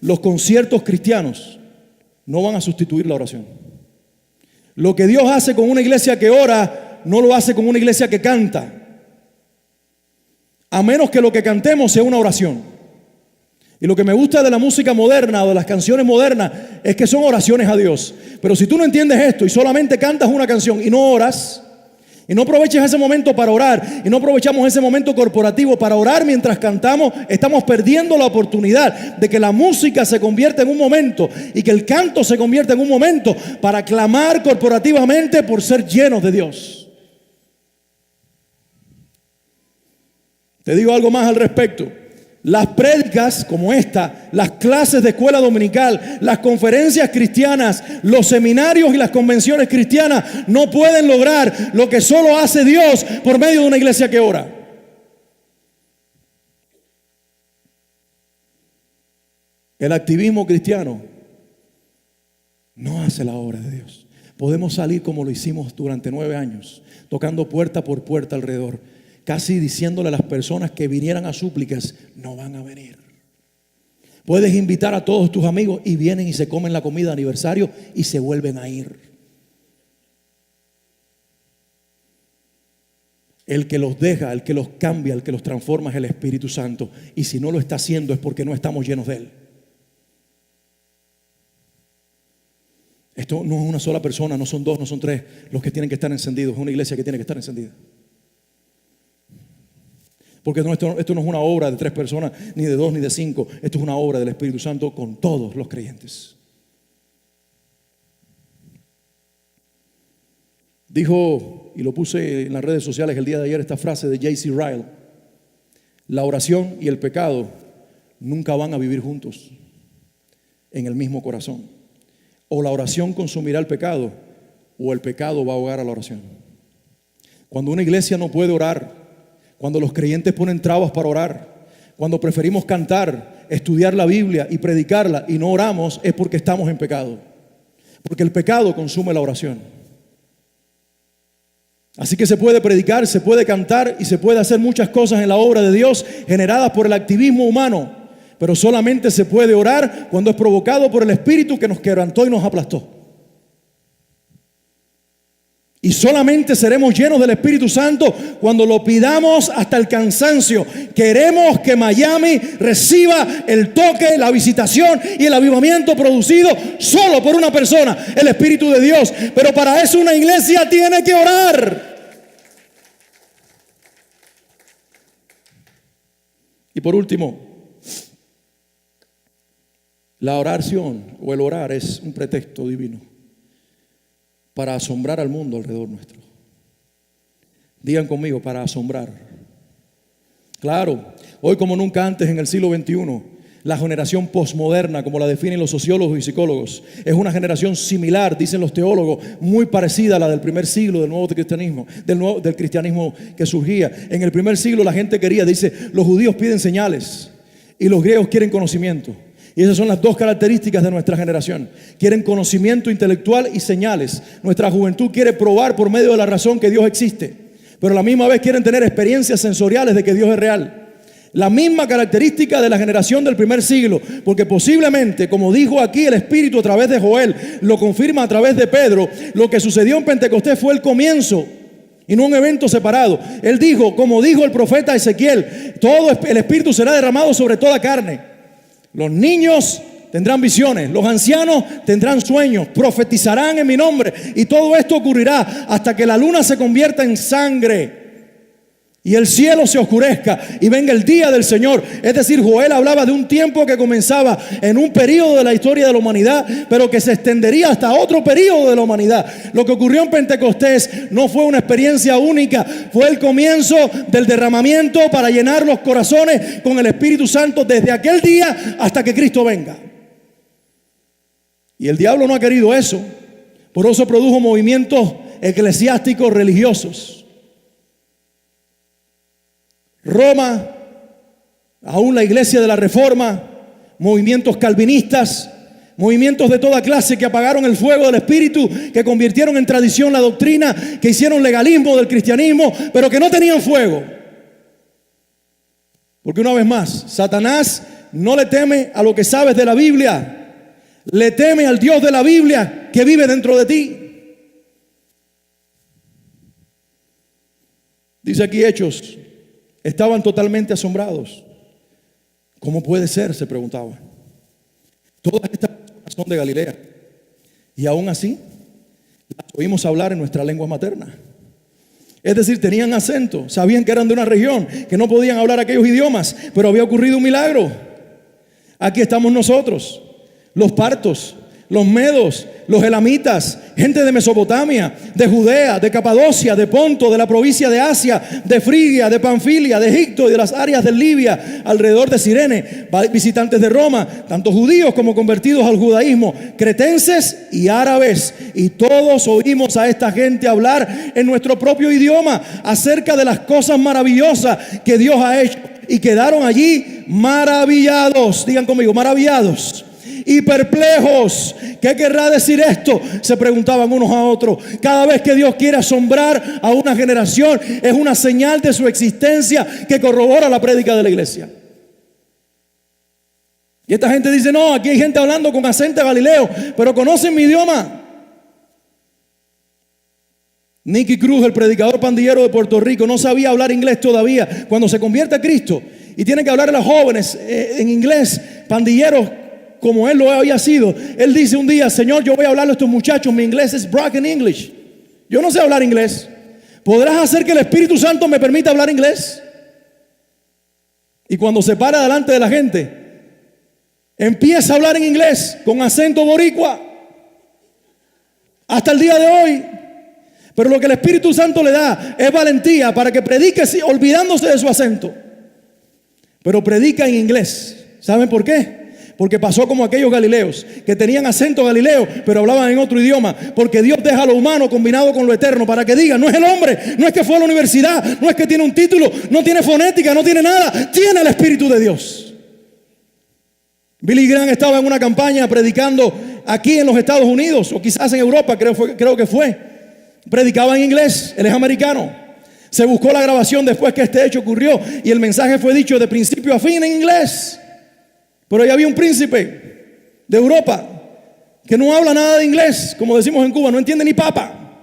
los conciertos cristianos no van a sustituir la oración. Lo que Dios hace con una iglesia que ora, no lo hace con una iglesia que canta. A menos que lo que cantemos sea una oración. Y lo que me gusta de la música moderna o de las canciones modernas es que son oraciones a Dios. Pero si tú no entiendes esto y solamente cantas una canción y no oras, y no aproveches ese momento para orar, y no aprovechamos ese momento corporativo para orar mientras cantamos, estamos perdiendo la oportunidad de que la música se convierta en un momento y que el canto se convierta en un momento para clamar corporativamente por ser llenos de Dios. Te digo algo más al respecto. Las prédicas como esta, las clases de escuela dominical, las conferencias cristianas, los seminarios y las convenciones cristianas no pueden lograr lo que solo hace Dios por medio de una iglesia que ora. El activismo cristiano no hace la obra de Dios. Podemos salir como lo hicimos durante 9 años, tocando puerta por puerta alrededor, casi diciéndole a las personas que vinieran a súplicas, no van a venir. Puedes invitar a todos tus amigos y vienen y se comen la comida de aniversario y se vuelven a ir. El que los deja, el que los cambia, el que los transforma es el Espíritu Santo. Y si no lo está haciendo es porque no estamos llenos de Él. Esto no es una sola persona, no son 2, no son 3 los que tienen que estar encendidos. Es una iglesia que tiene que estar encendida. Porque esto no es una obra de 3 personas, ni de 2, ni de 5. Esto es una obra del Espíritu Santo con todos los creyentes. Dijo, y lo puse en las redes sociales el día de ayer, esta frase de J.C. Ryle: la oración y el pecado nunca van a vivir juntos en el mismo corazón. O la oración consumirá el pecado, o el pecado va a ahogar a la oración. Cuando una iglesia no puede orar, cuando los creyentes ponen trabas para orar, cuando preferimos cantar, estudiar la Biblia y predicarla y no oramos, es porque estamos en pecado. Porque el pecado consume la oración. Así que se puede predicar, se puede cantar y se puede hacer muchas cosas en la obra de Dios generadas por el activismo humano, pero solamente se puede orar cuando es provocado por el Espíritu que nos quebrantó y nos aplastó. Y solamente seremos llenos del Espíritu Santo cuando lo pidamos hasta el cansancio. Queremos que Miami reciba el toque, la visitación y el avivamiento producido solo por una persona, el Espíritu de Dios. Pero para eso una iglesia tiene que orar. Y por último, la oración o el orar es un pretexto divino para asombrar al mundo alrededor nuestro. Digan conmigo, para asombrar. Claro, hoy como nunca antes en el siglo XXI, la generación posmoderna, como la definen los sociólogos y psicólogos, es una generación similar, dicen los teólogos, muy parecida a la del primer siglo del nuevo cristianismo, del cristianismo que surgía. En el primer siglo la gente quería, dice, los judíos piden señales y los griegos quieren conocimiento. Y esas son las 2 características de nuestra generación. Quieren conocimiento intelectual y señales. Nuestra juventud quiere probar por medio de la razón que Dios existe, pero a la misma vez quieren tener experiencias sensoriales de que Dios es real. La misma característica de la generación del primer siglo, porque posiblemente, como dijo aquí el Espíritu a través de Joel, lo confirma a través de Pedro, lo que sucedió en Pentecostés fue el comienzo y no un evento separado. Él dijo, como dijo el profeta Ezequiel, todo el Espíritu será derramado sobre toda carne. Los niños tendrán visiones, los ancianos tendrán sueños, profetizarán en mi nombre, y todo esto ocurrirá hasta que la luna se convierta en sangre y el cielo se oscurezca y venga el día del Señor. Es decir, Joel hablaba de un tiempo que comenzaba en un periodo de la historia de la humanidad, pero que se extendería hasta otro periodo de la humanidad. Lo que ocurrió en Pentecostés no fue una experiencia única, fue el comienzo del derramamiento para llenar los corazones con el Espíritu Santo desde aquel día hasta que Cristo venga. Y el diablo no ha querido eso, por eso produjo movimientos eclesiásticos religiosos. Roma, aún la iglesia de la Reforma, movimientos calvinistas, movimientos de toda clase que apagaron el fuego del Espíritu, que convirtieron en tradición la doctrina, que hicieron legalismo del cristianismo, pero que no tenían fuego. Porque una vez más, Satanás no le teme a lo que sabes de la Biblia, le teme al Dios de la Biblia que vive dentro de ti. Dice aquí Hechos, estaban totalmente asombrados. ¿Cómo puede ser?, se preguntaban. Todas estas personas son de Galilea y aún así las oímos hablar en nuestra lengua materna. Es decir, tenían acento, sabían que eran de una región, que no podían hablar aquellos idiomas, pero había ocurrido un milagro. Aquí estamos nosotros, los partos, los medos, los elamitas, gente de Mesopotamia, de Judea, de Capadocia, de Ponto, de la provincia de Asia, de Frigia, de Panfilia, de Egipto y de las áreas de Libia, alrededor de Cirene, visitantes de Roma, tanto judíos como convertidos al judaísmo, cretenses y árabes. Y todos oímos a esta gente hablar en nuestro propio idioma acerca de las cosas maravillosas que Dios ha hecho. Y quedaron allí maravillados, digan conmigo, maravillados y perplejos. ¿Qué querrá decir esto?, se preguntaban unos a otros. Cada vez que Dios quiere asombrar a una generación, es una señal de su existencia que corrobora la prédica de la iglesia. Y esta gente dice: no, aquí hay gente hablando con acento galileo, pero conocen mi idioma. Nicky Cruz, el predicador pandillero de Puerto Rico, no sabía hablar inglés todavía. Cuando se convierte a Cristo y tiene que hablar a los jóvenes en inglés, pandilleros como él lo había sido, él dice un día: Señor, yo voy a hablarle a estos muchachos, mi inglés es broken English, yo no sé hablar inglés. ¿Podrás hacer que el Espíritu Santo me permita hablar inglés? Y cuando se para delante de la gente, empieza a hablar en inglés con acento boricua hasta el día de hoy. Pero lo que el Espíritu Santo le da es valentía para que predique olvidándose de su acento, pero predica en inglés. ¿Saben por qué? Porque pasó como aquellos galileos que tenían acento galileo, pero hablaban en otro idioma. Porque Dios deja lo humano combinado con lo eterno para que digan: no es el hombre, no es que fue a la universidad, no es que tiene un título, no tiene fonética, no tiene nada, tiene el Espíritu de Dios. Billy Graham estaba en una campaña predicando aquí en los Estados Unidos, o quizás en Europa, creo que fue. Predicaba en inglés, él es americano. Se buscó la grabación después que este hecho ocurrió y el mensaje fue dicho de principio a fin en inglés. Pero ahí había un príncipe de Europa que no habla nada de inglés, como decimos en Cuba, no entiende ni papa,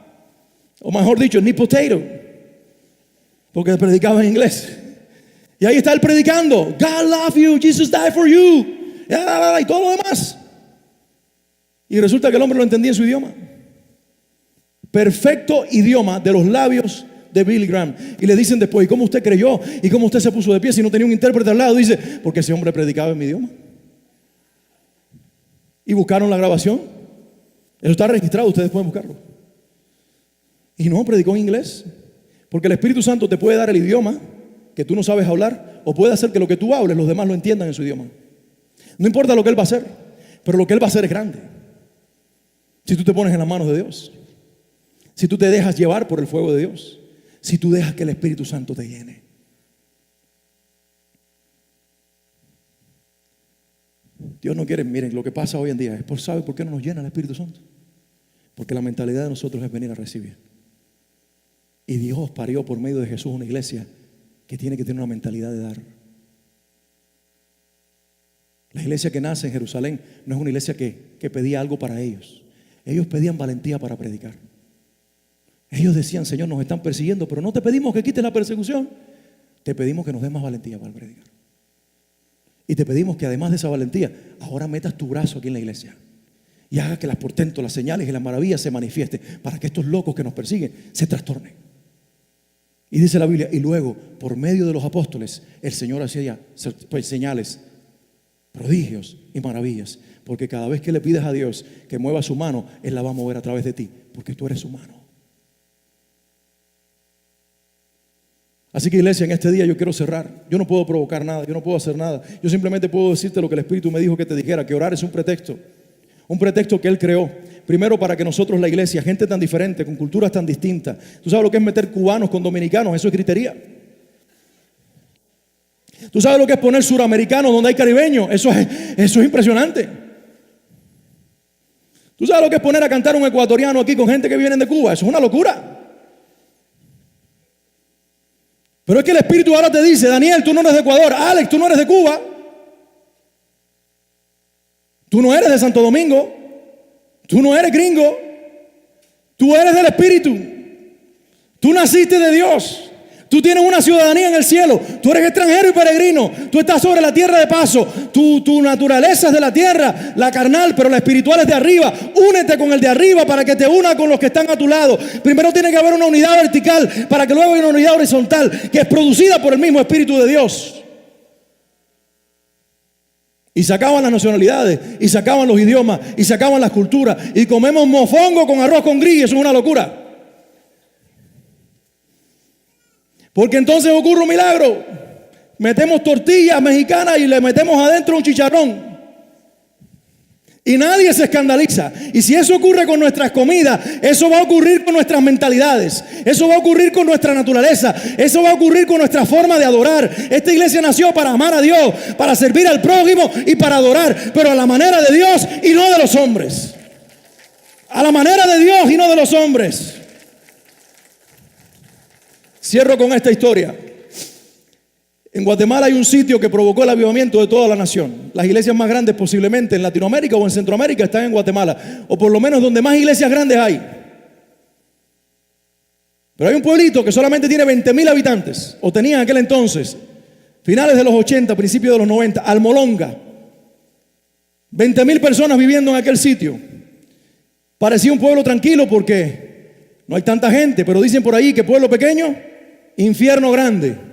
o mejor dicho, ni potato, porque predicaba en inglés. Y ahí está él predicando: God love you, Jesus died for you, y todo lo demás. Y resulta que el hombre lo entendía en su idioma. Perfecto idioma de los labios de Billy Graham. Y le dicen después: ¿y cómo usted creyó? ¿Y cómo usted se puso de pie si no tenía un intérprete al lado? Dice: porque ese hombre predicaba en mi idioma. Y buscaron la grabación. Eso está registrado, ustedes pueden buscarlo. Y no, predicó en inglés. Porque el Espíritu Santo te puede dar el idioma que tú no sabes hablar, o puede hacer que lo que tú hables los demás lo entiendan en su idioma. No importa lo que Él va a hacer, pero lo que Él va a hacer es grande. Si tú te pones en las manos de Dios, si tú te dejas llevar por el fuego de Dios, si tú dejas que el Espíritu Santo te llene. Dios no quiere, miren, lo que pasa hoy en día es ¿sabe por qué no nos llena el Espíritu Santo? Porque la mentalidad de nosotros es venir a recibir. Y Dios parió por medio de Jesús una iglesia que tiene que tener una mentalidad de dar. La iglesia que nace en Jerusalén no es una iglesia que pedía algo para ellos. Ellos pedían valentía para predicar. Ellos decían: Señor, nos están persiguiendo, pero no te pedimos que quites la persecución, te pedimos que nos des más valentía para predicar. Y te pedimos que además de esa valentía, ahora metas tu brazo aquí en la iglesia y hagas que las portentos, las señales y las maravillas se manifiesten, para que estos locos que nos persiguen se trastornen. Y dice la Biblia: y luego, por medio de los apóstoles, el Señor hacía pues señales, prodigios y maravillas. Porque cada vez que le pides a Dios que mueva su mano, Él la va a mover a través de ti, porque tú eres su mano. Así que, iglesia, en este día yo quiero cerrar. Yo no puedo provocar nada, yo no puedo hacer nada. Yo simplemente puedo decirte lo que el Espíritu me dijo que te dijera: que orar es un pretexto que Él creó. Primero, para que nosotros, la iglesia, gente tan diferente, con culturas tan distintas. ¿Tú sabes lo que es meter cubanos con dominicanos? Eso es gritería. ¿Tú sabes lo que es poner suramericanos donde hay caribeños? Eso es impresionante. ¿Tú sabes lo que es poner a cantar un ecuatoriano aquí con gente que viene de Cuba? Eso es una locura. Pero es que el Espíritu ahora te dice: Daniel, tú no eres de Ecuador. Alex, tú no eres de Cuba. Tú no eres de Santo Domingo. Tú no eres gringo. Tú eres del Espíritu. Tú naciste de Dios. Tú tienes una ciudadanía en el cielo. Tú eres extranjero y peregrino. Tú estás sobre la tierra de paso. Tu naturaleza es de la tierra, la carnal, pero la espiritual es de arriba. Únete con el de arriba para que te una con los que están a tu lado. Primero tiene que haber una unidad vertical para que luego haya una unidad horizontal que es producida por el mismo Espíritu de Dios. Y se acaban las nacionalidades, y se acaban los idiomas, y se acaban las culturas. Y comemos mofongo con arroz con gris. Eso es una locura. Porque entonces ocurre un milagro. Metemos tortillas mexicanas y le metemos adentro un chicharrón. Y nadie se escandaliza. Y si eso ocurre con nuestras comidas, eso va a ocurrir con nuestras mentalidades. Eso va a ocurrir con nuestra naturaleza. Eso va a ocurrir con nuestra forma de adorar. Esta iglesia nació para amar a Dios, para servir al prójimo y para adorar. Pero a la manera de Dios y no de los hombres. A la manera de Dios y no de los hombres. Cierro con esta historia. En Guatemala hay un sitio que provocó el avivamiento de toda la nación. Las iglesias más grandes posiblemente en Latinoamérica o en Centroamérica están en Guatemala. O por lo menos donde más iglesias grandes hay. Pero hay un pueblito que solamente tiene 20,000 habitantes. O tenía en aquel entonces. Finales de los 80, principios de los 90. Almolonga. 20,000 personas viviendo en aquel sitio. Parecía un pueblo tranquilo porque no hay tanta gente. Pero dicen por ahí que pueblo pequeño, infierno grande.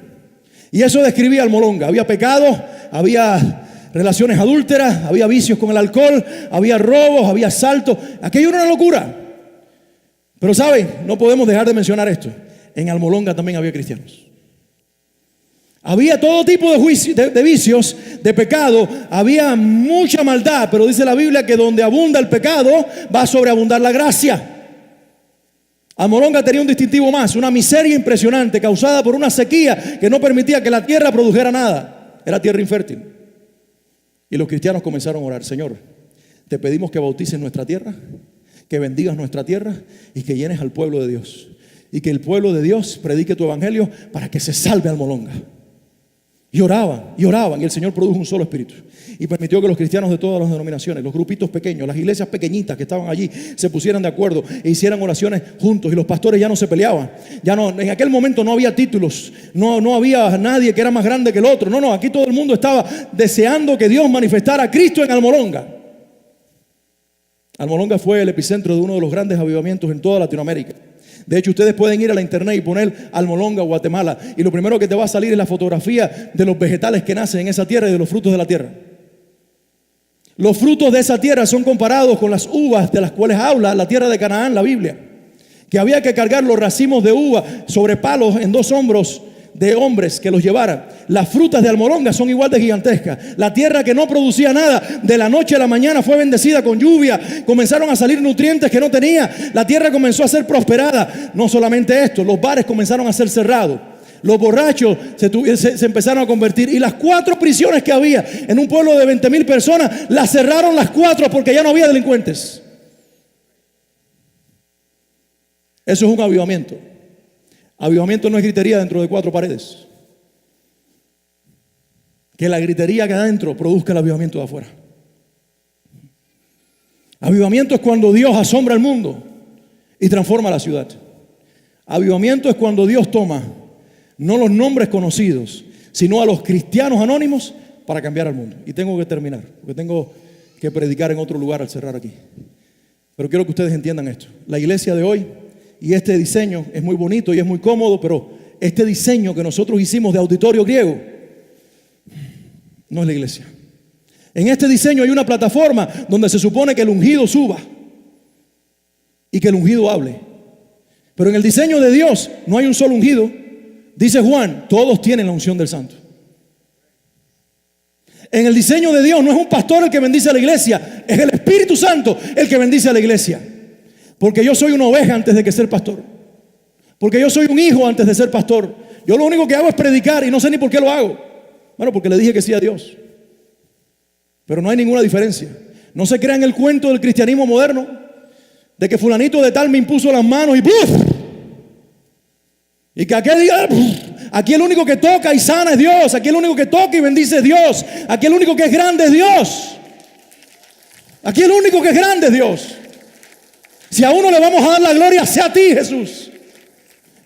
Y eso describía Almolonga. Había pecados, había relaciones adúlteras, había vicios con el alcohol, había robos, había asaltos. Aquello era una locura. Pero ¿saben? No podemos dejar de mencionar esto. En Almolonga también había cristianos. Había todo tipo de vicios, de pecado. Había mucha maldad, pero dice la Biblia que donde abunda el pecado va a sobreabundar la gracia. Almolonga tenía un distintivo más, una miseria impresionante causada por una sequía que no permitía que la tierra produjera nada. Era tierra infértil. Y los cristianos comenzaron a orar: Señor, te pedimos que bautices nuestra tierra, que bendigas nuestra tierra y que llenes al pueblo de Dios. Y que el pueblo de Dios predique tu evangelio para que se salve Almolonga. Y oraban, y el Señor produjo un solo espíritu. Y permitió que los cristianos de todas las denominaciones, los grupitos pequeños, las iglesias pequeñitas que estaban allí, se pusieran de acuerdo e hicieran oraciones juntos. Y los pastores ya no se peleaban. En aquel momento no había títulos, no había nadie que era más grande que el otro. No, aquí todo el mundo estaba deseando que Dios manifestara a Cristo en Almolonga. Almolonga fue el epicentro de uno de los grandes avivamientos en toda Latinoamérica. De hecho, ustedes pueden ir a la internet y poner Almolonga, Guatemala, y lo primero que te va a salir es la fotografía de los vegetales que nacen en esa tierra y de los frutos de la tierra. Los frutos de esa tierra son comparados con las uvas de las cuales habla la tierra de Canaán, la Biblia. Que había que cargar los racimos de uva sobre palos en 2 hombros de hombres que los llevaran. Las frutas de Almolonga son igual de gigantescas. La tierra que no producía nada, de la noche a la mañana fue bendecida con lluvia. Comenzaron a salir nutrientes que no tenía. La tierra comenzó a ser prosperada. No solamente esto, los bares comenzaron a ser cerrados. Los borrachos se empezaron a convertir. Y las 4 prisiones que había en un pueblo de 20,000 personas, las cerraron las 4 porque ya no había delincuentes. Eso es un avivamiento. Avivamiento no es gritería dentro de 4 paredes. Que la gritería que adentro produzca el avivamiento de afuera. Avivamiento es cuando Dios asombra al mundo y transforma la ciudad. Avivamiento es cuando Dios toma no los nombres conocidos, sino a los cristianos anónimos para cambiar al mundo. Y tengo que terminar, porque tengo que predicar en otro lugar al cerrar aquí. Pero quiero que ustedes entiendan esto. La iglesia de hoy y este diseño es muy bonito y es muy cómodo, pero este diseño que nosotros hicimos de auditorio griego no es la iglesia. En este diseño hay una plataforma donde se supone que el ungido suba y que el ungido hable. Pero en el diseño de Dios no hay un solo ungido. Dice Juan, todos tienen la unción del santo. En el diseño de Dios no es un pastor el que bendice a la iglesia, es el Espíritu Santo el que bendice a la iglesia. Porque yo soy una oveja antes de que ser pastor. Porque yo soy un hijo antes de ser pastor. Yo lo único que hago es predicar y no sé ni por qué lo hago. Bueno, porque le dije que sí a Dios. Pero no hay ninguna diferencia. No se crean el cuento del cristianismo moderno de que fulanito de tal me impuso las manos y ¡puf! Y que aquel día, aquí el único que toca y sana es Dios. Aquí el único que toca y bendice es Dios. Aquí el único que es grande es Dios. Aquí el único que es grande es Dios. Si a uno le vamos a dar la gloria, sea a ti, Jesús.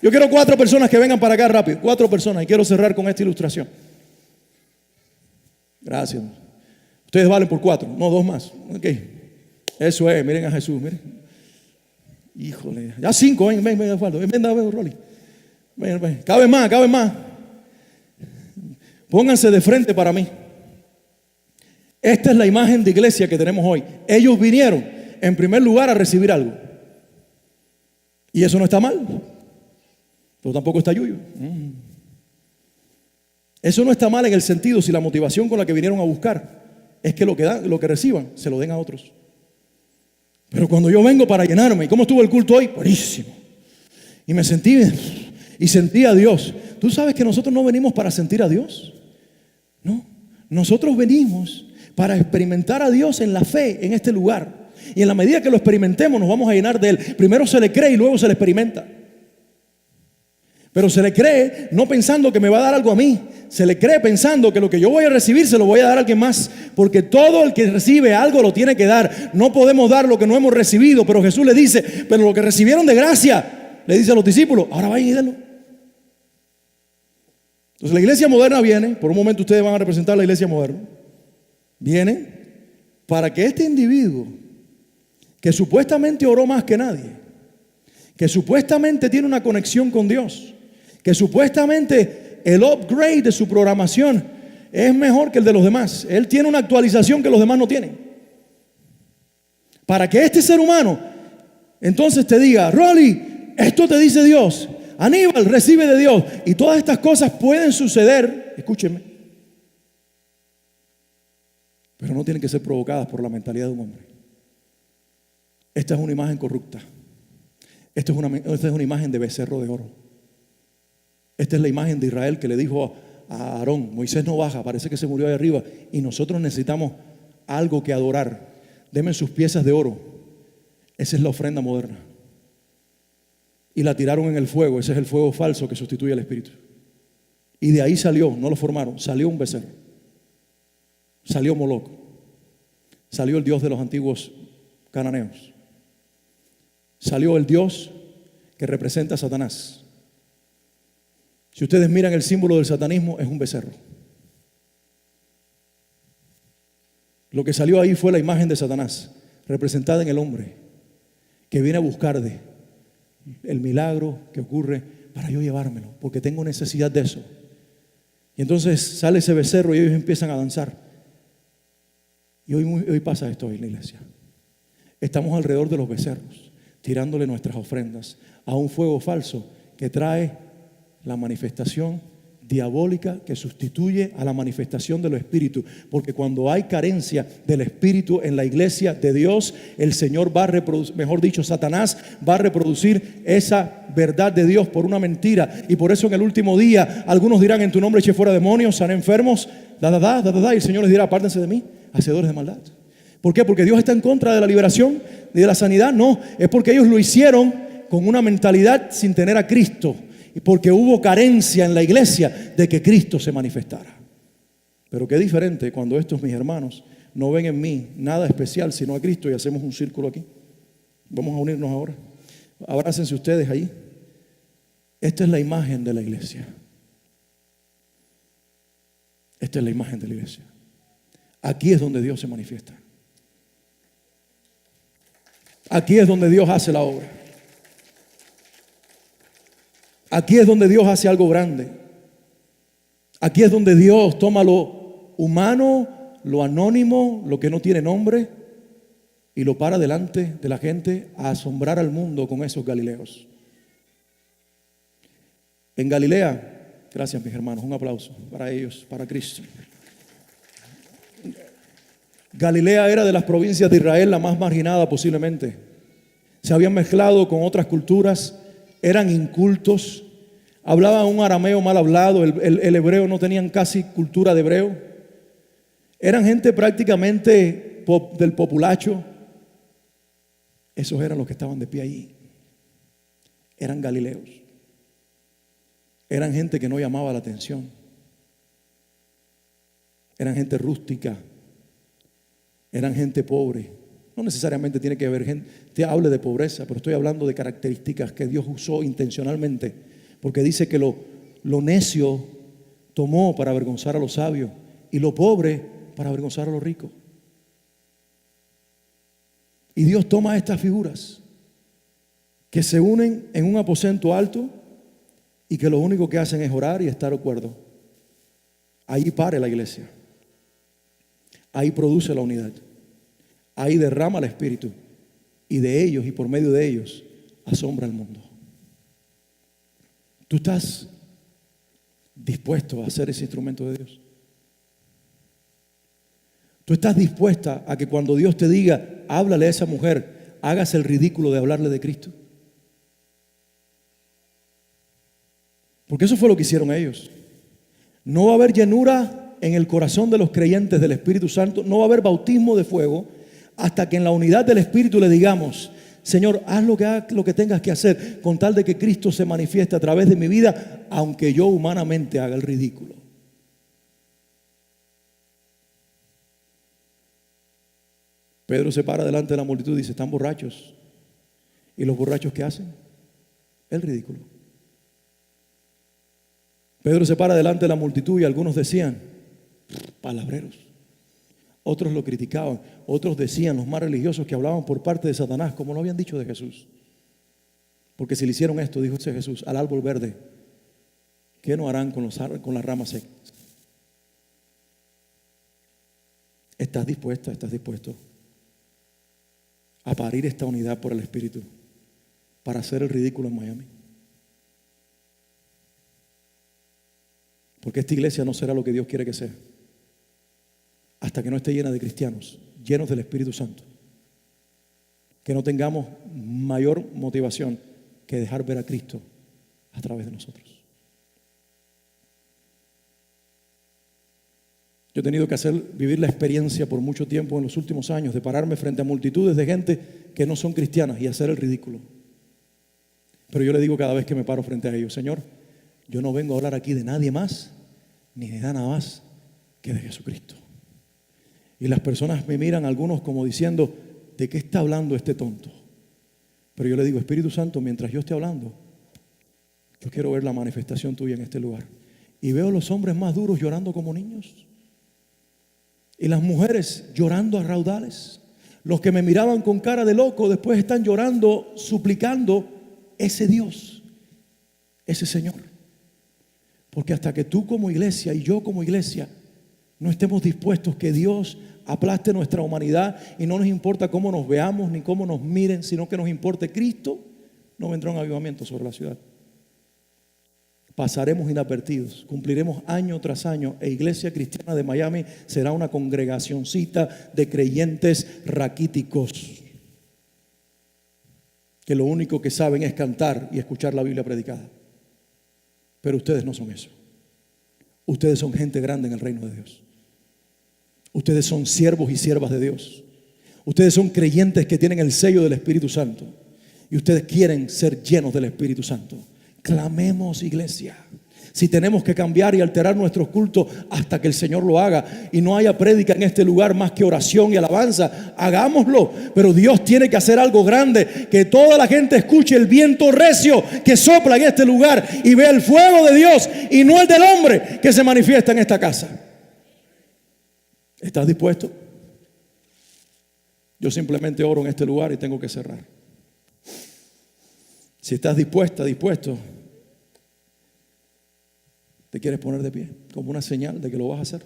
Yo quiero 4 personas que vengan para acá rápido. 4 personas. Y quiero cerrar con esta ilustración. Gracias. Ustedes valen por 4, no 2 más. Ok. Eso es, miren a Jesús, miren. Híjole. Ya 5, ven, Osvaldo. Ven, Rolly. Ven. Cabe más. Pónganse de frente para mí. Esta es la imagen de iglesia que tenemos hoy. Ellos vinieron, en primer lugar, a recibir algo. Y eso no está mal. Pero tampoco está yuyo. Eso no está mal en el sentido si la motivación con la que vinieron a buscar es que lo que reciban, se lo den a otros. Pero cuando yo vengo para llenarme, ¿y cómo estuvo el culto hoy? Buenísimo. Y me sentí a Dios. ¿Tú sabes que nosotros no venimos para sentir a Dios? No. Nosotros venimos para experimentar a Dios en la fe en este lugar. Y en la medida que lo experimentemos nos vamos a llenar de Él. Primero se le cree y luego se le experimenta. Pero se le cree no pensando que me va a dar algo a mí. Se le cree pensando que lo que yo voy a recibir se lo voy a dar a alguien más. Porque todo el que recibe algo lo tiene que dar. No podemos dar lo que no hemos recibido. Pero Jesús le dice, pero lo que recibieron de gracia, le dice a los discípulos, ahora vayan y denlo. Entonces la iglesia moderna viene, por un momento ustedes van a representar la iglesia moderna. Viene para que este individuo, que supuestamente oró más que nadie, que supuestamente tiene una conexión con Dios, que supuestamente el upgrade de su programación es mejor que el de los demás. Él tiene una actualización que los demás no tienen. Para que este ser humano entonces te diga, Rolly, esto te dice Dios. Aníbal, recibe de Dios. Y todas estas cosas pueden suceder, escúchenme, pero no tienen que ser provocadas por la mentalidad de un hombre. Esta es una imagen corrupta. Esta es una imagen de becerro de oro. Esta es la imagen de Israel que le dijo a Aarón, Moisés no baja, parece que se murió ahí arriba y nosotros necesitamos algo que adorar. Denme sus piezas de oro. Esa es la ofrenda moderna. Y la tiraron en el fuego. Ese es el fuego falso que sustituye al espíritu. Y de ahí salió, no lo formaron, salió un becerro. Salió Moloc. Salió el dios de los antiguos cananeos. Salió el dios que representa a Satanás. Si ustedes miran el símbolo del satanismo, es un becerro. Lo que salió ahí fue la imagen de Satanás, representada en el hombre, que viene a buscar el milagro que ocurre para yo llevármelo, porque tengo necesidad de eso. Y entonces sale ese becerro y ellos empiezan a danzar. Y hoy pasa esto en la iglesia. Estamos alrededor de los becerros, tirándole nuestras ofrendas a un fuego falso que trae la manifestación diabólica que sustituye a la manifestación de los espíritus. Porque cuando hay carencia del espíritu en la iglesia de Dios, el Señor va a reproducir, mejor dicho, Satanás va a reproducir esa verdad de Dios por una mentira. Y por eso en el último día algunos dirán, en tu nombre eché fuera demonios, sané enfermos, y el Señor les dirá, apártense de mí, hacedores de maldad. ¿Por qué? Porque Dios está en contra de la liberación y de la sanidad. No, es porque ellos lo hicieron con una mentalidad sin tener a Cristo. Y porque hubo carencia en la iglesia de que Cristo se manifestara. Pero qué diferente cuando estos mis hermanos no ven en mí nada especial sino a Cristo y hacemos un círculo aquí. Vamos a unirnos ahora. Abrácense ustedes ahí. Esta es la imagen de la iglesia. Esta es la imagen de la iglesia. Aquí es donde Dios se manifiesta. Aquí es donde Dios hace la obra. Aquí es donde Dios hace algo grande. Aquí es donde Dios toma lo humano, lo anónimo, lo que no tiene nombre, y lo para delante de la gente a asombrar al mundo con esos galileos. En Galilea, gracias mis hermanos, un aplauso para ellos, para Cristo. Galilea era de las provincias de Israel la más marginada posiblemente. Se habían mezclado con otras culturas. Eran incultos, hablaban un arameo mal hablado, el hebreo, no tenían casi cultura de hebreo. Eran gente prácticamente del populacho. Esos eran los que estaban de pie allí. Eran galileos. Eran gente que no llamaba la atención. Eran gente rústica. Eran gente pobre. No necesariamente tiene que haber gente, te hable de pobreza, pero estoy hablando de características que Dios usó intencionalmente Porque dice que lo necio tomó para avergonzar a los sabios y lo pobre para avergonzar a los ricos. Y Dios toma estas figuras que se unen en un aposento alto y que lo único que hacen es orar y estar de acuerdo. Ahí pare la iglesia. Ahí produce la unidad. Ahí derrama el Espíritu. Y de ellos y por medio de ellos asombra al mundo. ¿Tú estás dispuesto a ser ese instrumento de Dios? ¿Tú estás dispuesta a que cuando Dios te diga, háblale a esa mujer, hagas el ridículo de hablarle de Cristo? Porque eso fue lo que hicieron ellos. No va a haber llenura en el corazón de los creyentes del Espíritu Santo, no va a haber bautismo de fuego hasta que en la unidad del Espíritu le digamos, Señor, haz lo que tengas que hacer con tal de que Cristo se manifieste a través de mi vida, aunque yo humanamente haga el ridículo. Pedro se para delante de la multitud y dice, están borrachos. ¿Y los borrachos qué hacen? El ridículo. Pedro se para delante de la multitud y algunos decían, palabreros. Otros lo criticaban, otros decían, los más religiosos, que hablaban por parte de Satanás, como lo habían dicho de Jesús. Porque si le hicieron esto, dijo ese Jesús, al árbol verde, ¿qué no harán con las ramas secas? ¿Estás dispuesta, estás dispuesto a parir esta unidad por el Espíritu para hacer el ridículo en Miami? Porque esta iglesia no será lo que Dios quiere que sea hasta que no esté llena de cristianos, llenos del Espíritu Santo. Que no tengamos mayor motivación que dejar ver a Cristo a través de nosotros. Yo he tenido que vivir la experiencia por mucho tiempo en los últimos años de pararme frente a multitudes de gente que no son cristianas y hacer el ridículo. Pero yo le digo cada vez que me paro frente a ellos, Señor, yo no vengo a hablar aquí de nadie más, ni de nada más que de Jesucristo. Y las personas me miran, algunos como diciendo, ¿de qué está hablando este tonto? Pero yo le digo, Espíritu Santo, mientras yo esté hablando, yo quiero ver la manifestación tuya en este lugar. Y veo los hombres más duros llorando como niños. Y las mujeres llorando a raudales. Los que me miraban con cara de loco, después están llorando, suplicando ese Dios, ese Señor. Porque hasta que tú como iglesia y yo como iglesia no estemos dispuestos que Dios aplaste nuestra humanidad y no nos importa cómo nos veamos ni cómo nos miren, sino que nos importe Cristo, no vendrá un avivamiento sobre la ciudad. Pasaremos inadvertidos, cumpliremos año tras año e Iglesia Cristiana de Miami será una congregacioncita de creyentes raquíticos que lo único que saben es cantar y escuchar la Biblia predicada. Pero ustedes no son eso. Ustedes son gente grande en el reino de Dios. Ustedes son siervos y siervas de Dios. Ustedes son creyentes que tienen el sello del Espíritu Santo. Y ustedes quieren ser llenos del Espíritu Santo. Clamemos, iglesia. Si tenemos que cambiar y alterar nuestros cultos hasta que el Señor lo haga y no haya prédica en este lugar más que oración y alabanza, hagámoslo. Pero Dios tiene que hacer algo grande, que toda la gente escuche el viento recio que sopla en este lugar y vea el fuego de Dios y no el del hombre que se manifiesta en esta casa. ¿Estás dispuesto? Yo simplemente oro en este lugar y tengo que cerrar. Si estás dispuesto, te quieres poner de pie como una señal de que lo vas a hacer.